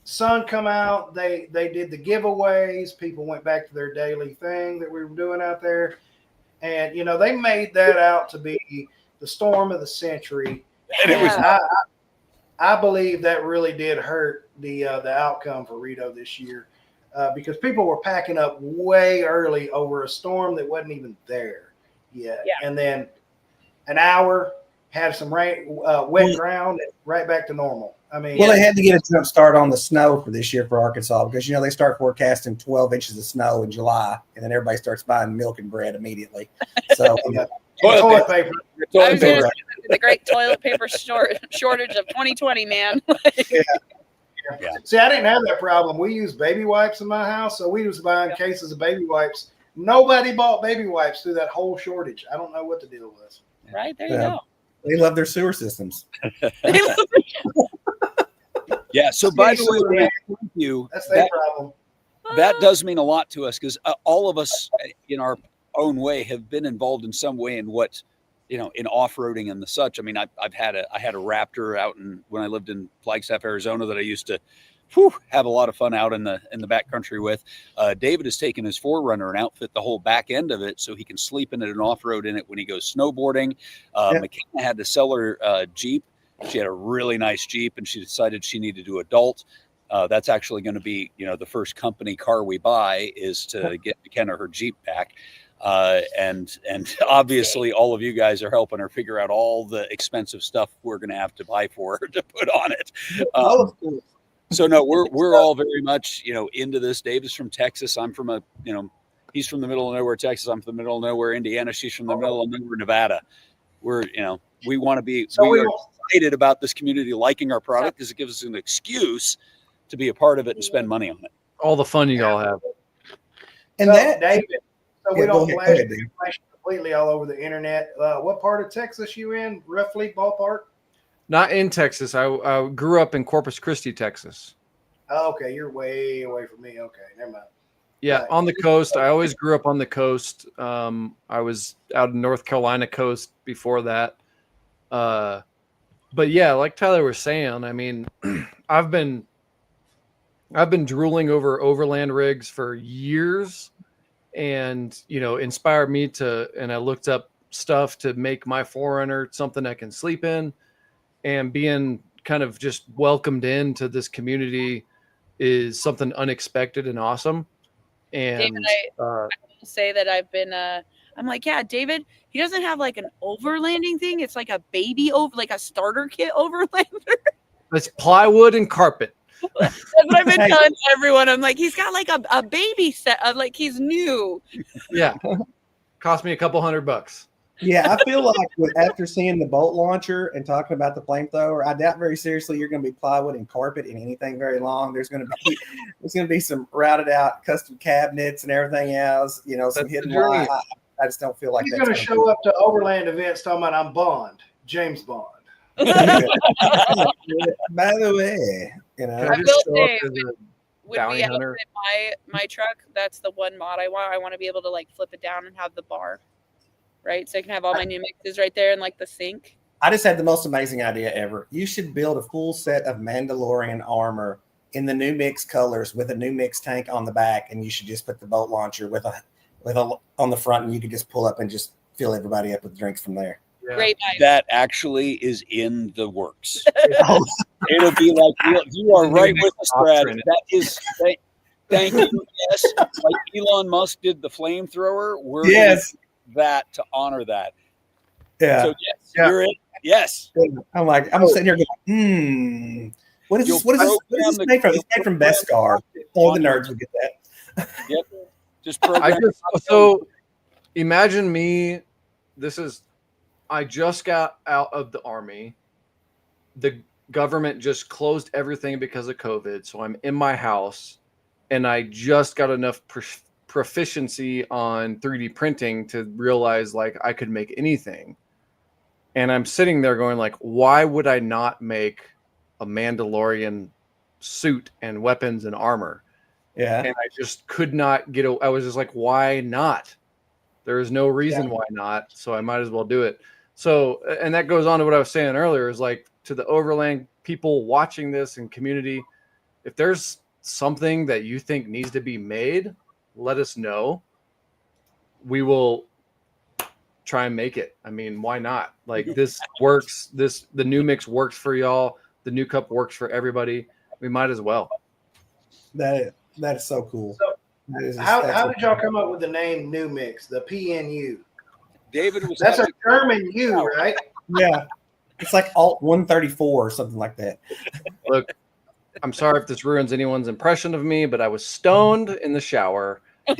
S5: sun come out. They did the giveaways. People went back to their daily thing that we were doing out there. And, you know, they made that out to be the storm of the century.
S3: And it was.
S5: I believe that really did hurt the outcome for Rito this year because people were packing up way early over a storm that wasn't even there yet. Yeah. And then an hour, had some rain, wet ground, right back to normal. I mean,
S1: well, they had to get a jump start on the snow for this year for Arkansas because, you know, they start forecasting 12 inches of snow in July, and then everybody starts buying milk and bread immediately. So,
S5: toilet paper.
S2: The great toilet paper shortage of 2020, man.
S5: Yeah. See, I didn't have that problem. We use baby wipes in my house, so we was buying cases of baby wipes. Nobody bought baby wipes through that whole shortage. I don't know what the deal was.
S2: Right, there you go.
S1: They love their sewer systems.
S3: Yeah. So by the way, Dan, thank you.
S5: That's their problem.
S3: That does mean a lot to us because all of us in our own way have been involved in some way in what, you know, in off-roading and the such. I mean, I had a Raptor out when I lived in Flagstaff, Arizona, that I used to have a lot of fun out in the backcountry with. David has taken his 4Runner and outfit the whole back end of it so he can sleep in it and off-road in it when he goes snowboarding. McKenna had to sell her Jeep. She had a really nice Jeep, and she decided she needed to adult. That's actually going to be, you know, the first company car we buy is to get McKenna her Jeep back. And obviously all of you guys are helping her figure out all the expensive stuff we're going to have to buy for her to put on it. So no, we're all very much, you know, into this. Dave is from Texas. I'm from he's from the middle of nowhere, Texas. I'm from the middle of nowhere, Indiana. She's from the middle of nowhere, Nevada. We're, you know, we want to be, we are excited about this community liking our product because it gives us an excuse to be a part of it and spend money on it.
S4: All the fun you all have.
S5: And so, that, David, so we don't flash completely all over the internet. What part of Texas you in, roughly, ballpark?
S4: Not in Texas. I grew up in Corpus Christi, Texas.
S5: Oh, okay, you're way away from me. Okay, never mind.
S4: Yeah, on the coast. I always grew up on the coast. I was out in North Carolina coast before that. But yeah, like Tyler was saying, I mean, I've been drooling over overland rigs for years, and you know, inspired me to. And I looked up stuff to make my 4Runner something I can sleep in. And being kind of just welcomed into this community is something unexpected and awesome. And
S2: David, I will say that I've been, I'm like, yeah, David, he doesn't have like an overlanding thing. It's like a baby like a starter kit overlander.
S4: It's plywood and carpet.
S2: That's what I've been telling everyone. I'm like, he's got like a baby set of like he's new.
S4: Yeah. Cost me a couple $100.
S1: Yeah, I feel like after seeing the bolt launcher and talking about the flamethrower, I doubt very seriously you're going to be plywood and carpet in anything very long. There's going to be some routed out custom cabinets and everything else. You know, some hidden wire. I just don't feel like
S5: he's going to show up to overland events talking about I'm Bond, James Bond.
S1: By the way, you know,
S2: I will say, when we outfit my truck, that's the one mod I want. I want to be able to like flip it down and have the bar. Right, so I can have all my new mixes right there in like the sink.
S1: I just had the most amazing idea ever. You should build a full set of Mandalorian armor in the new mix colors with a new mix tank on the back, and you should just put the boat launcher with a on the front, and you could just pull up and just fill everybody up with drinks from there.
S2: Yeah. Great night.
S3: That actually is in the works. It'll be like you are right with us, Brad. Thank you. Yes, like Elon Musk did the flamethrower. We're
S1: Yes.
S3: gonna do that to honor that.
S1: Yeah.
S3: So yes,
S4: Yeah.
S3: you're it. Yes.
S1: I'm sitting here going, what is this? What is this? What is this made from? It's made from Beskar. All the nerds would get that.
S3: Yep. Just program.
S4: So imagine me. I just got out of the Army. The government just closed everything because of COVID. So I'm in my house and I just got enough proficiency on 3D printing to realize like I could make anything. And I'm sitting there going like, why would I not make a Mandalorian suit and weapons and armor?
S1: Yeah.
S4: And I just could not I was just like, why not? There is no reason why not. So I might as well do it. So, and that goes on to what I was saying earlier, is like to the Overland people watching this and community, if there's something that you think needs to be made, let us know. We will try and make it. I mean, why not? Like this works. The new mix works for y'all. The new cup works for everybody. We might as well.
S1: That is so cool.
S5: So how did y'all come up with the name New Mix, the PNU?
S3: David was.
S5: That's a German U, right?
S1: Yeah. It's like Alt 134 or something like that.
S4: Look, I'm sorry if this ruins anyone's impression of me, but I was stoned in the shower. And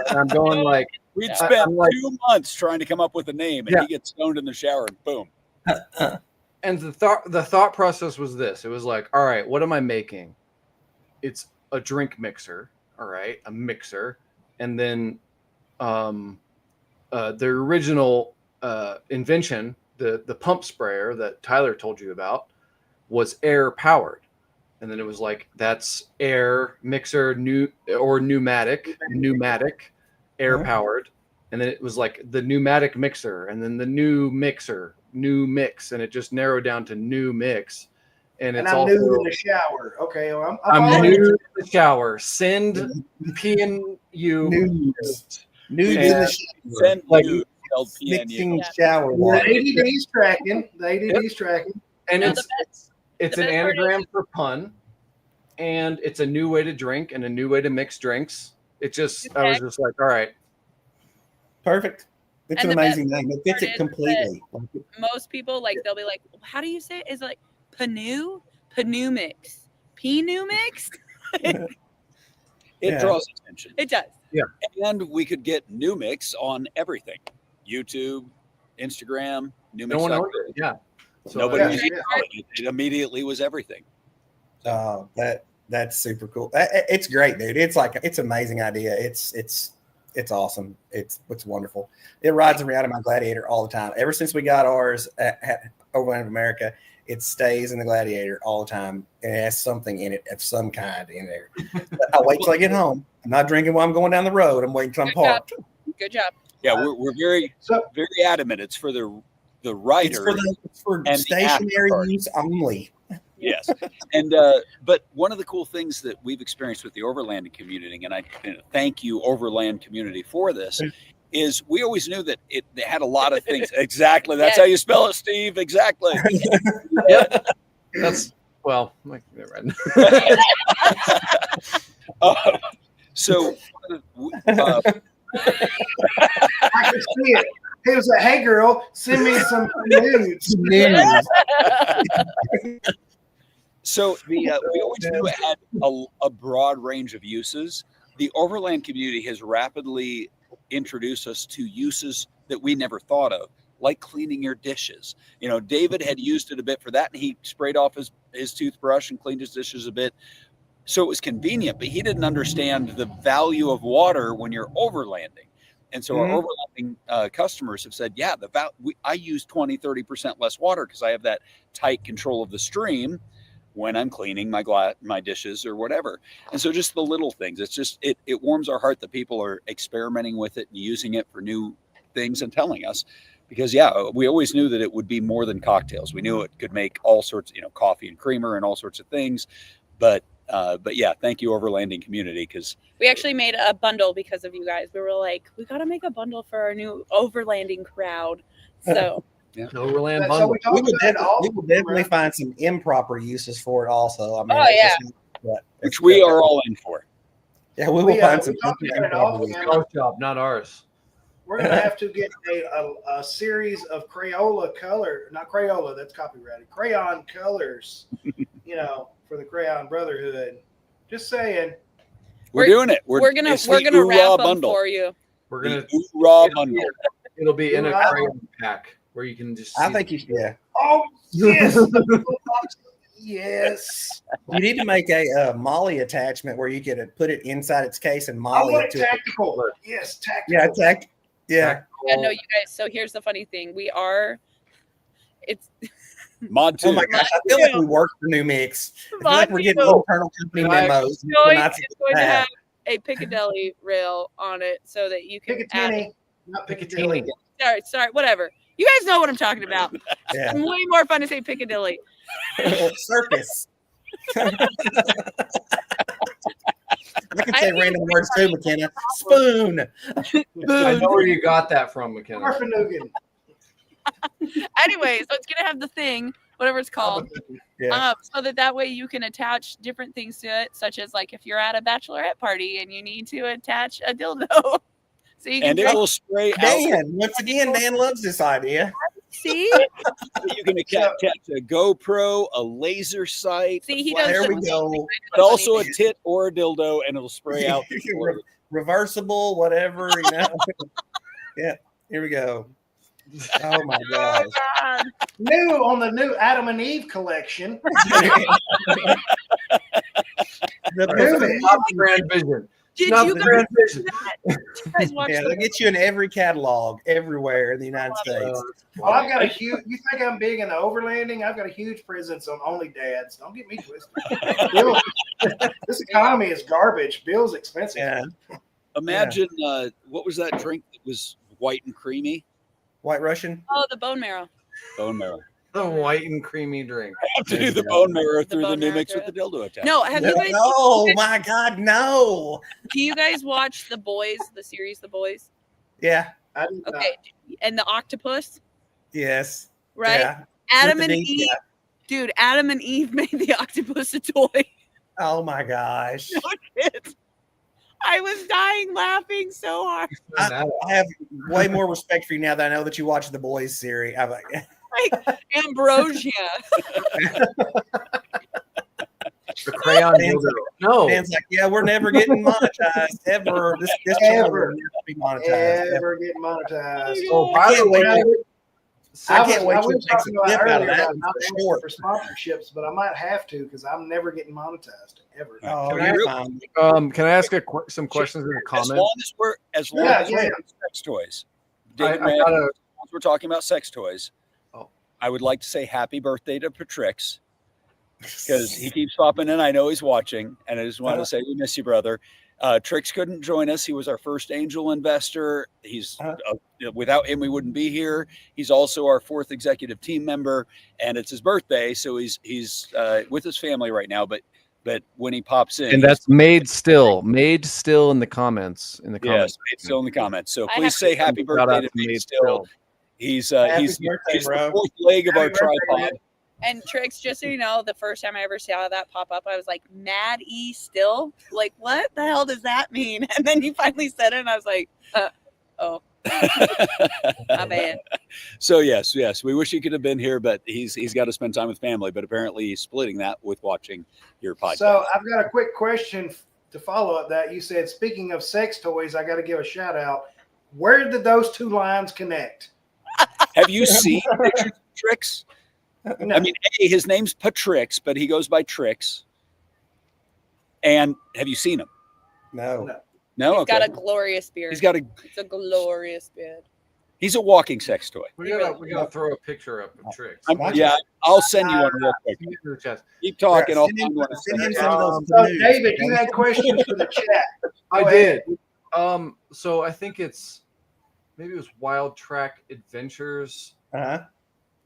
S4: I'm going like,
S3: We'd spent 2 months trying to come up with a name, and he gets stoned in the shower, and boom.
S4: And the thought process was this. It was like, all right, what am I making? It's a drink mixer, all right, a mixer. And then the original invention, the pump sprayer that Tyler told you about, was air powered. And then it was like, that's air mixer, pneumatic, air powered. And then it was like the pneumatic mixer, and then the new mixer, new mix. And it just narrowed down to new mix. And it's
S5: I'm
S4: also
S5: new in the shower. Okay, well,
S4: I'm new in the shower. Send PNU
S1: News in the shower.
S3: Send
S4: like
S3: you spelled PNU.
S1: Mixing shower
S5: the
S1: water.
S5: ADD's tracking. The ADD's tracking.
S4: And
S2: No,
S4: it's
S2: the
S4: an
S2: best part
S4: anagram for pun, and it's a new way to drink and a new way to mix drinks. It just, I was just like, all right.
S1: Perfect. It's
S2: And
S1: an
S2: the
S1: amazing
S2: best
S1: name. It fits
S2: part
S1: it
S2: is
S1: completely.
S2: Most people they'll be like, how do you say it? Is it like Panu mix, Pnu mix?
S3: It draws attention.
S2: It does.
S4: Yeah.
S3: And we could get New Mix on everything. YouTube, Instagram, New Mix.
S4: No one owns it. Yeah. So,
S3: Nobody was
S5: yeah.
S3: it immediately was everything.
S1: Oh, that's super cool. It's great, dude. It's like it's an amazing idea. It's awesome. It's wonderful. It rides around in my Gladiator all the time. Ever since we got ours at Overland of America, it stays in the Gladiator all the time. It has something in it of some kind in there. But I wait till I get home. I'm not drinking while I'm going down the road. I'm waiting till I'm parked.
S2: Good job.
S3: Yeah, we're very adamant. It's for the writer.
S1: It's for
S3: and
S1: stationary use only.
S3: Yes. And but one of the cool things that we've experienced with the Overland community, and I thank you Overland community for this, is we always knew that they had a lot of things. Exactly. That's how you spell it, Steve. Exactly.
S4: Yep. That's like never mind.
S3: So
S5: I could see it. He was like, "Hey, girl, send me some nudes."
S3: So we always knew it had a broad range of uses. The Overland community has rapidly introduced us to uses that we never thought of, like cleaning your dishes. You know, David had used it a bit for that, and he sprayed off his toothbrush and cleaned his dishes a bit. So it was convenient, but he didn't understand the value of water when you're overlanding. And so our overlanding customers have said, yeah, I use 20-30% less water because I have that tight control of the stream when I'm cleaning my dishes or whatever. And so just the little things, it's just, it warms our heart that people are experimenting with it and using it for new things and telling us, because we always knew that it would be more than cocktails. We knew it could make all sorts, coffee and creamer and all sorts of things. But yeah, thank you Overlanding community. Cause
S2: we actually made a bundle because of you guys. We were like, we got to make a bundle for our new Overlanding crowd. So
S4: Yeah.
S5: So we
S1: We will definitely find some improper uses for it also. I mean, Yeah,
S3: which we are all in for.
S1: Yeah, we will
S5: We
S1: find some.
S5: talked about it
S1: company-
S5: offhand.
S4: Our job, not ours.
S5: We're gonna have to get a series of Crayola color, not Crayola, that's copyrighted. Crayon colors, for the Crayon Brotherhood. Just saying.
S3: We're doing it.
S2: We're gonna
S3: it's the
S2: wrap
S3: Oorah
S2: them
S3: bundle.
S2: for you.
S4: We're
S3: The
S4: gonna
S3: Oorah bundle.
S4: it'll be in a
S5: Oorah.
S4: crayon pack where you can just.
S1: I
S4: see
S1: think you should. Yeah,
S5: Oh yes, the box. Yes.
S1: you need to make a Molly attachment where you can put it inside its case and
S5: I
S1: Molly
S5: want
S1: it
S5: it
S1: to.
S5: tactical. Yes, tactical.
S1: Yeah, yeah.
S2: Yeah, no, you guys. So here's the funny thing: it's
S3: Mod 2.
S1: Oh my gosh, I feel like we work for New Mix. I feel like we're getting
S2: Mod
S1: internal company
S4: Right.
S1: memos.
S2: it's going
S1: Not to
S2: to
S1: have.
S2: have a Piccadilly rail on it so that you can add it.
S5: Picatinny, not Piccadilly.
S2: Sorry, whatever. You guys know what I'm talking about.
S1: Yeah.
S2: It's way more fun to say Piccadilly.
S1: Circus. I can say random words too, McKenna. Spoon.
S4: I know where you got that from, McKenna.
S5: Orphanugan.
S2: Anyway, so it's gonna have the thing, whatever it's called,
S1: Yeah.
S2: so that way you can attach different things to it, such as like if you're at a bachelorette party and you need to attach a dildo, so you can
S3: And it will spray out.
S1: Dan, once again, Dan loves this idea.
S2: see.
S3: You can attach a GoPro, a laser sight,
S2: See, he
S3: a flash,
S2: does
S1: There we
S2: the-
S1: go.
S3: but also a tit or a dildo, and it'll spray out.
S1: Reversible, whatever, Yeah, here we go. Oh my gosh.
S2: God.
S5: New on the new Adam and Eve collection.
S1: The-
S4: Not the Grand Vision.
S2: Did
S4: Not
S2: you
S4: the
S2: guys,
S4: Grand Vision.
S2: did you guys watch
S1: yeah,
S2: the
S1: they'll get you in every catalog everywhere in the United States.
S5: Well, I've got a huge. You think I'm big in the overlanding? I've got a huge presence on Only Dads. Don't get me twisted. Bill, this economy is garbage. Bill's expensive.
S1: Yeah,
S3: Imagine what was that drink that was white and creamy?
S1: White Russian.
S2: Oh, the bone marrow.
S3: Bone marrow.
S4: The white and creamy drink.
S3: Have to do the bone marrow through the
S2: bone
S3: new
S2: marrow
S3: mix
S2: through
S3: with the dildo attached.
S2: No, have you guys?
S1: Oh my God, no.
S2: Do you guys watch The Boys, the series The Boys?
S1: Yeah.
S5: I do not.
S2: Okay, and the octopus,
S1: Yes.
S2: right?
S1: Yeah.
S2: Adam
S1: With
S2: and
S1: the D,
S2: Eve, dude. Adam and Eve made the octopus a toy.
S1: Oh my gosh.
S2: I was dying laughing so hard.
S1: I have way more respect for you now that I know that you watch the Boys series. I'm like,
S2: Like ambrosia.
S4: The crayon dildo. No.
S1: Dan's like, yeah, we're never getting monetized ever. This channel will
S5: Ever.
S1: never be monetized.
S5: Ever get monetized.
S4: Oh,
S1: I
S4: by the
S1: can't
S4: way,
S1: wait. I can't wait
S5: I
S1: to
S5: was
S1: take
S5: talking
S1: some
S5: about
S1: clip out of
S5: earlier
S1: that
S5: about not
S1: for
S5: asking
S1: short.
S5: for sponsorships, but I might have to because I'm never getting monetized ever.
S1: Oh,
S4: Can I-
S1: you're fine.
S4: can I ask some questions in the
S3: As
S4: comments?
S3: long as we're
S5: Yeah.
S3: sex toys.
S4: I
S3: David, man,
S4: gotta,
S3: as we're talking about sex toys.
S4: Oh.
S3: I would like to say happy birthday to Patrix because he keeps popping in. I know he's watching, and I just wanted to say we miss you, brother. Trix couldn't join us. He was our first angel investor. He's without him, we wouldn't be here. He's also our fourth executive team member, and it's his birthday, so he's with his family right now. But when he pops in,
S4: and that's made still in the comments.
S3: yes, Made Still in the comments. So
S2: I
S3: please
S2: have
S3: say
S2: to-
S3: happy
S4: Shout out
S3: birthday to
S4: to
S3: Made Still. He's
S1: Happy
S3: he's
S1: birthday,
S3: the
S1: bro.
S3: fourth leg of our
S5: Happy birthday,
S3: tripod.
S5: man.
S2: And Trix, just so you know, the first time I ever saw that pop up, I was like, Mad E still? Like, what the hell does that mean? And then you finally said it, and I was like, oh, my bad.
S3: So yes, we wish he could have been here, but he's got to spend time with family. But apparently, he's splitting that with watching your podcast.
S5: So I've got a quick question to follow up that. You said, speaking of sex toys, I got to give a shout out. Where did those two lines connect?
S3: Have you seen pictures of Trix?
S5: No.
S3: I mean, his name's Patrix, but he goes by Trix. And have you seen him?
S1: No.
S3: No,
S2: He's
S3: okay.
S2: got a glorious beard.
S3: He's got a.
S2: It's a glorious beard.
S3: He's a walking sex toy.
S4: We gotta throw a picture up of Trix.
S3: Yeah, I'll send you one real quick. Keep talking. I'll
S1: Send him-
S3: find one.
S1: send him some of those
S5: So,
S1: news.
S5: David, you had questions for the chat.
S4: I
S5: Go
S4: did.
S5: ahead.
S4: So I think maybe it was Wild Track Adventures
S1: Uh-huh.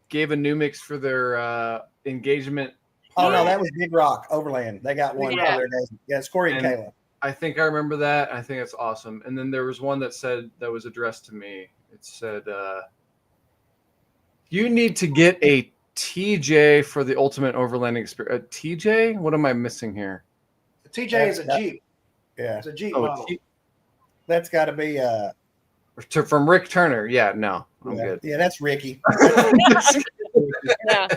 S4: gave a new mix for their engagement.
S1: Oh no, that was Big Rock Overland. They got one
S5: Yeah.
S1: for their days. Yeah, it's Corey and
S4: And-
S1: Kayla.
S4: I think I remember that. I think it's awesome. And then there was one that was addressed to me. It said, "You need to get a TJ for the ultimate overlanding experience." A TJ? What am I missing here?
S5: TJ is a Jeep.
S1: Yeah,
S5: It's a Jeep
S4: Oh,
S5: model.
S1: that's got to be.
S4: from Rick Turner. Yeah, no, I'm good.
S1: Yeah, that's Ricky.
S2: Yeah.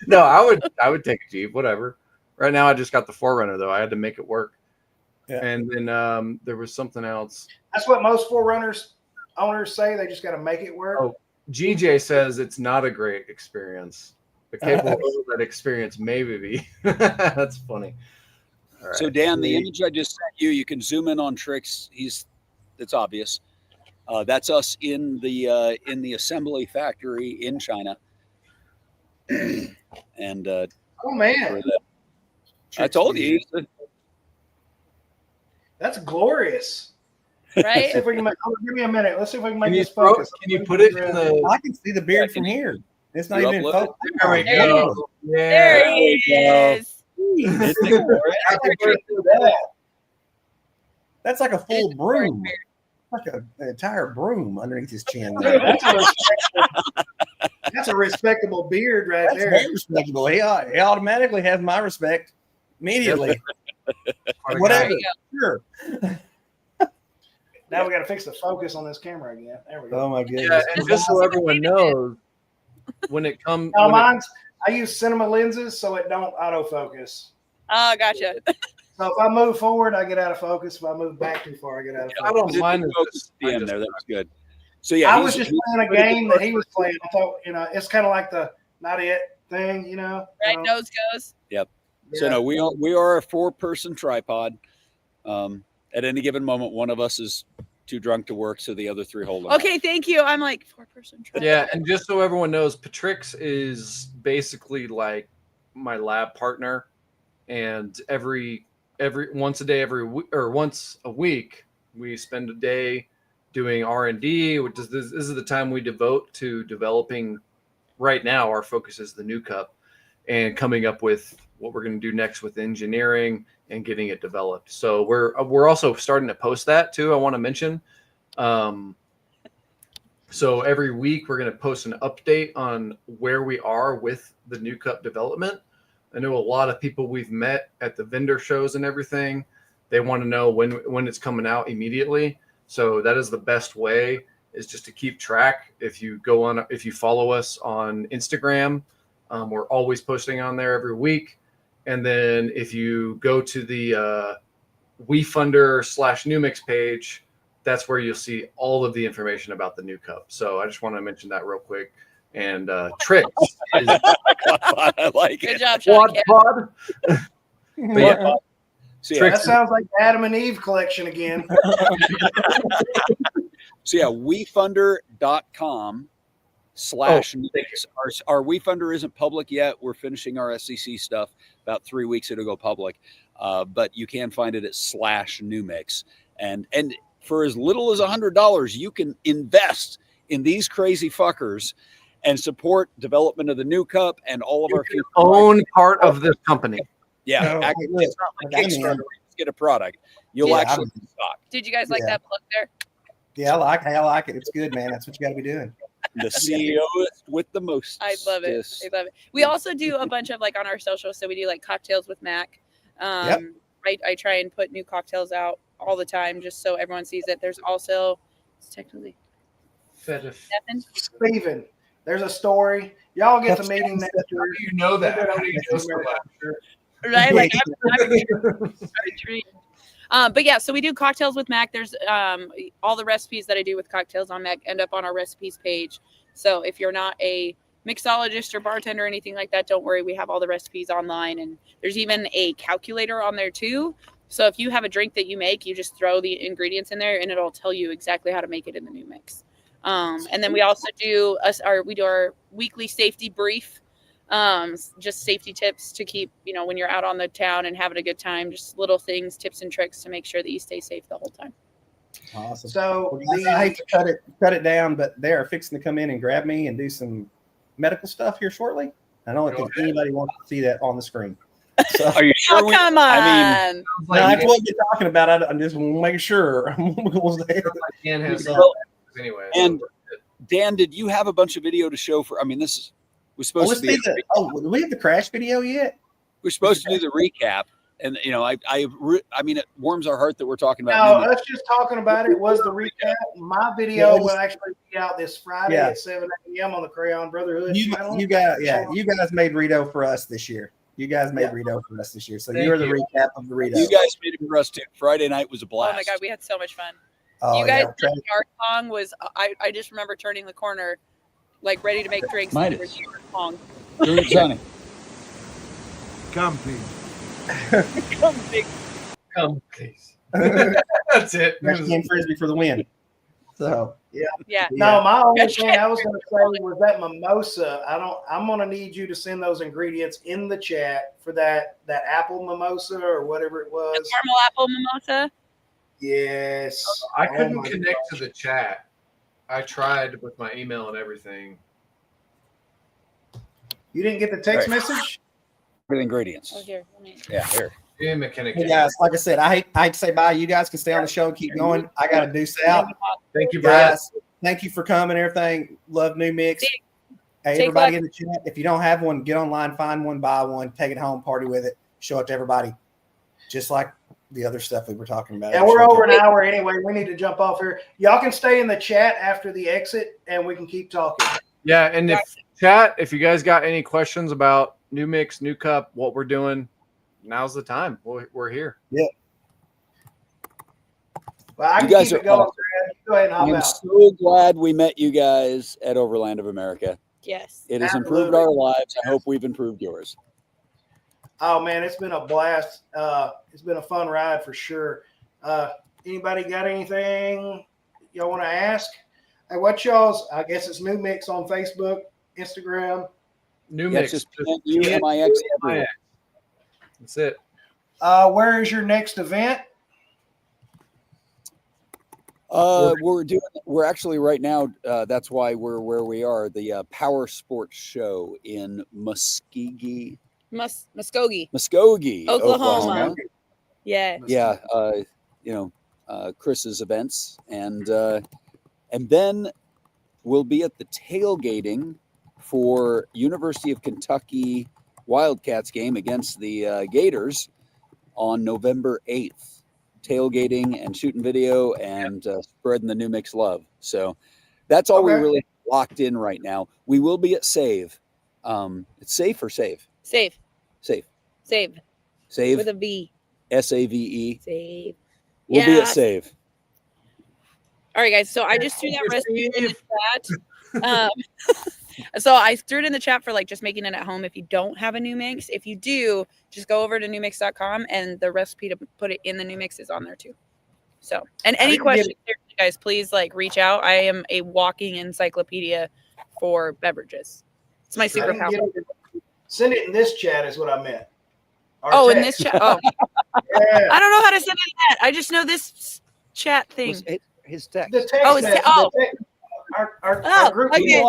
S4: No, I would take a Jeep, whatever. Right now, I just got the 4Runner though. I had to make it work.
S1: Yeah.
S4: And then there was something else.
S5: That's what most 4Runners owners say. They just got to make it work.
S4: Oh, GJ says it's not a great experience. The capable of that experience maybe be. That's funny. All right.
S3: So Dan, the image I just sent you can zoom in on Trix. It's obvious. That's us in the assembly factory in China. And
S5: Oh man,
S3: I told you.
S5: that's glorious. Let's see
S2: Right?
S5: if we can make, give me a minute. Let's see if we can make
S4: Can you
S5: this focus.
S4: Can you put it in the?
S1: I can see the beard from here. It's not
S3: You
S1: even in
S3: upload it?
S1: focus.
S4: There we
S2: There
S4: go.
S2: There
S4: Yeah.
S2: he
S3: go.
S2: is.
S1: That's like a full broom. Like an entire broom underneath his chin. There.
S5: That's a respectable beard right
S1: That's
S5: there.
S1: very respectable. He automatically has my respect immediately. Whatever. Sure.
S5: Now we got to fix the focus on this camera again. There we go.
S1: Oh my goodness.
S4: Yeah, and just so everyone knows, when it comes,
S5: Now mine's, I use cinema lenses so it don't autofocus.
S2: Oh, gotcha.
S5: So if I move forward, I get out of focus. If I move back too far, I get out of
S4: I
S5: focus.
S4: don't mind
S3: Focus at the end there. That was good. So yeah,
S5: I was just playing a game that he was playing. I thought, it's kind of like the not it thing,
S2: Right, nose goes.
S3: So no, we are a 4-person tripod. At any given moment, one of us is too drunk to work, so the other 3 hold on.
S2: Okay, thank you. I'm like 4-person.
S4: Yeah, and just so everyone knows, Patrix is basically like my lab partner, and every once a week we spend a day doing R&D, which is this is the time we devote to developing. Right now, our focus is the new cup and coming up with what we're going to do next with engineering and getting it developed. So we're also starting to post that too. I want to mention. So every week we're going to post an update on where we are with the new cup development. I know a lot of people we've met at the vendor shows and everything. They want to know when it's coming out immediately. So that is the best way, is just to keep track. If you follow us on Instagram, we're always posting on there every week. And then if you go to the WeFunder/NewMix page, that's where you'll see all of the information about the new cup. So I just want to mention that real quick. And Trix is
S3: I like
S2: Good
S3: it.
S2: job, Sean.
S4: Pod. But yeah,
S3: So yeah,
S4: Trix
S5: That sounds like the Adam and Eve collection again.
S3: WeFunder.com/. Our WeFunder isn't public yet. We're finishing our SEC stuff. About 3 weeks it'll go public, but you can find it at /NewMix. And for as little as $100, you can invest in these crazy fuckers and support development of the new cup and all of our future
S4: own part of this company.
S3: Yeah,
S1: No,
S3: actually,
S1: look,
S3: it's not like
S1: I mean-
S3: Kickstarter where you just get a product. You'll
S1: Yeah,
S3: actually get stock.
S2: Did you guys like
S1: Yeah.
S2: that plug there?
S1: Yeah, I like it. It's good, man. That's what you got to be doing.
S3: The CEO with the most.
S2: I love it. I love it. We also do a bunch of on our social. So we do cocktails with Mac.
S1: Yep.
S2: I try and put new cocktails out all the time just so everyone sees it. There's also, it's technically Stephen.
S5: Steven, there's a story. Y'all get the meeting next year.
S4: You know that. How do you know so much?
S2: Right? I'm intrigued. But yeah, so we do cocktails with Mac. There's all the recipes that I do with cocktails on Mac end up on our recipes page. So if you're not a mixologist or bartender or anything like that, don't worry. We have all the recipes online, and there's even a calculator on there too. So if you have a drink that you make, you just throw the ingredients in there, and it'll tell you exactly how to make it in the new mix. And then we also do our weekly safety brief. Just safety tips to keep, when you're out on the town and having a good time, just little things, tips and tricks to make sure that you stay safe the whole time.
S1: Awesome.
S5: So
S1: I hate to cut it down, but they are fixing to come in and grab me and do some medical stuff here shortly. I don't think anybody wants to see that on the screen. So,
S3: Are you sure?
S2: Oh, come on.
S3: I mean,
S1: no, that's what you're talking about. I'm just making sure.
S4: Anyway.
S3: And Dan, did you have a bunch of video to show for? I mean, this was supposed to be.
S1: Do we have the crash video yet?
S3: We're supposed to do the recap, And I mean, it warms our heart that we're talking about.
S5: No,
S3: New Mix.
S5: us just talking about it was the recap. My video will actually be out this Friday
S1: Yeah.
S5: at 7 a.m. on the Crayon Brotherhood channel.
S1: You guys made Rito for us this year. You guys made Rito for us this year. So you're the recap of the Rito.
S3: You guys made it for us too. Friday night was a blast.
S2: Oh my god, we had so much fun.
S1: Oh,
S2: you guys, our song was. I just remember turning the corner, like ready to make drinks.
S3: Midas.
S2: Song.
S3: Johnny.
S7: Come, please.
S2: Come, big.
S4: Come, please. That's it.
S1: Team Frisbee for the win. So
S2: Yeah.
S5: No, my only thing I was going to say was that mimosa. I'm going to need you to send those ingredients in the chat for that apple mimosa or whatever it was.
S2: The caramel apple mimosa.
S5: Yes.
S4: I couldn't connect to the chat. I tried with my email and everything.
S5: You didn't get the text message?
S3: For the ingredients.
S2: Oh, here.
S3: Yeah, here.
S1: Hey guys, like I said, I hate to say bye. You guys can stay on the show and keep going. I got to deuce out.
S4: Thank you, Brad.
S1: Guys, thank you for coming and everything. Love New Mix. Hey,
S2: Take
S1: everybody
S2: luck.
S1: in the chat, if you don't have one, get online, find one, buy one, take it home, party with it, show it to everybody. Just like the other stuff we were talking about.
S5: Yeah, we're over an hour anyway. We need to jump off here. Y'all can stay in the chat after the exit, and we can keep talking.
S4: Yeah, and if you guys got any questions about New Mix, New Cup, what we're doing, now's the time. We're here.
S1: Yeah.
S5: Well, I can
S3: guys
S5: keep it
S3: are
S5: going,
S3: awesome.
S5: Brad. Go ahead and hop
S3: I'm
S5: out.
S3: so glad we met you guys at Overland of America.
S2: Yes.
S3: It has
S5: Absolutely.
S3: improved our lives. I hope we've improved yours.
S5: Oh man, it's been a blast. It's been a fun ride for sure. Anybody got anything y'all want to ask? Hey, what y'all's? I guess it's New Mix on Facebook, Instagram.
S4: New
S3: Yeah,
S4: Mix.
S3: just PNU-MIX everywhere.
S4: That's it.
S5: Where is your next event?
S3: We're actually right now. That's why we're where we are. The Power Sports Show in Muskogee,
S2: Muskogee, Oklahoma. Yeah.
S3: Yeah, Chris's events, and then we'll be at the tailgating for University of Kentucky Wildcats game against the Gators on November 8th. Tailgating and shooting video and spreading the New Mix love. So that's all we really locked in right now. We will be at Save. It's safe or save?
S2: Save.
S3: Save.
S2: Save.
S3: Save.
S2: With a V.
S3: SAVE.
S2: Save.
S3: We'll be at Save.
S2: All right, guys. So I just threw that recipe in the chat. So I threw it in the chat for like just making it at home if you don't have a New Mix. If you do, just go over to newmix.com and the recipe to put it in the New Mix is on there too. So, and any questions, guys, please like reach out. I am a walking encyclopedia for beverages. It's my superpower.
S5: Send it in this chat is what I meant.
S2: Or in this chat. Oh, yeah. I don't know how to send it in that. I just know this chat thing.
S3: His text.
S5: The text our group.
S2: Okay.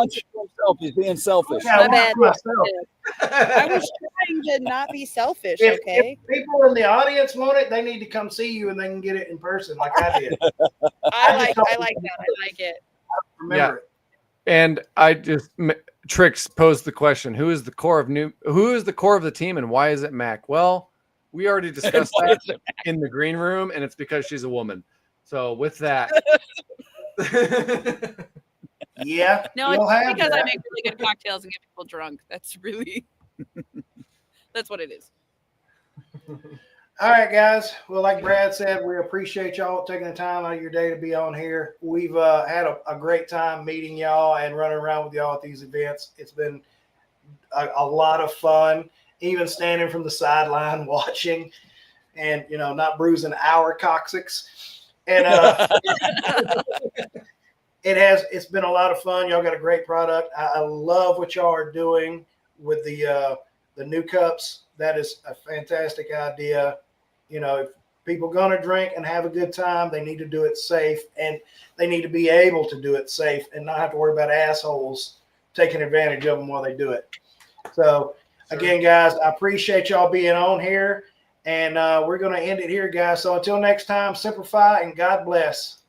S3: He's being selfish.
S5: Yeah,
S2: my bad.
S6: I was trying to not be selfish,
S5: if people in the audience want it, they need to come see you and they can get it in person like I did.
S2: I like that. I like it.
S5: Remember it.
S4: And I just Trix posed the question: Who is the core of the team, and why is it Mac? Well, we already discussed that in the green room, and it's because she's a woman. So with that,
S5: yeah,
S2: no, it's because I make really good cocktails and get people drunk. That's really that's what it is.
S5: All right, guys. Well, like Brad said, we appreciate y'all taking the time out of your day to be on here. We've had a great time meeting y'all and running around with y'all at these events. It's been a lot of fun, even standing from the sideline watching and, not bruising our coccyx. And it's been a lot of fun. Y'all got a great product. I love what y'all are doing with the new cups. That is a fantastic idea. If people are going to drink and have a good time, they need to do it safe, and they need to be able to do it safe and not have to worry about assholes taking advantage of them while they do it. So, again, guys, I appreciate y'all being on here, and we're going to end it here, guys. So until next time, simplify and God bless.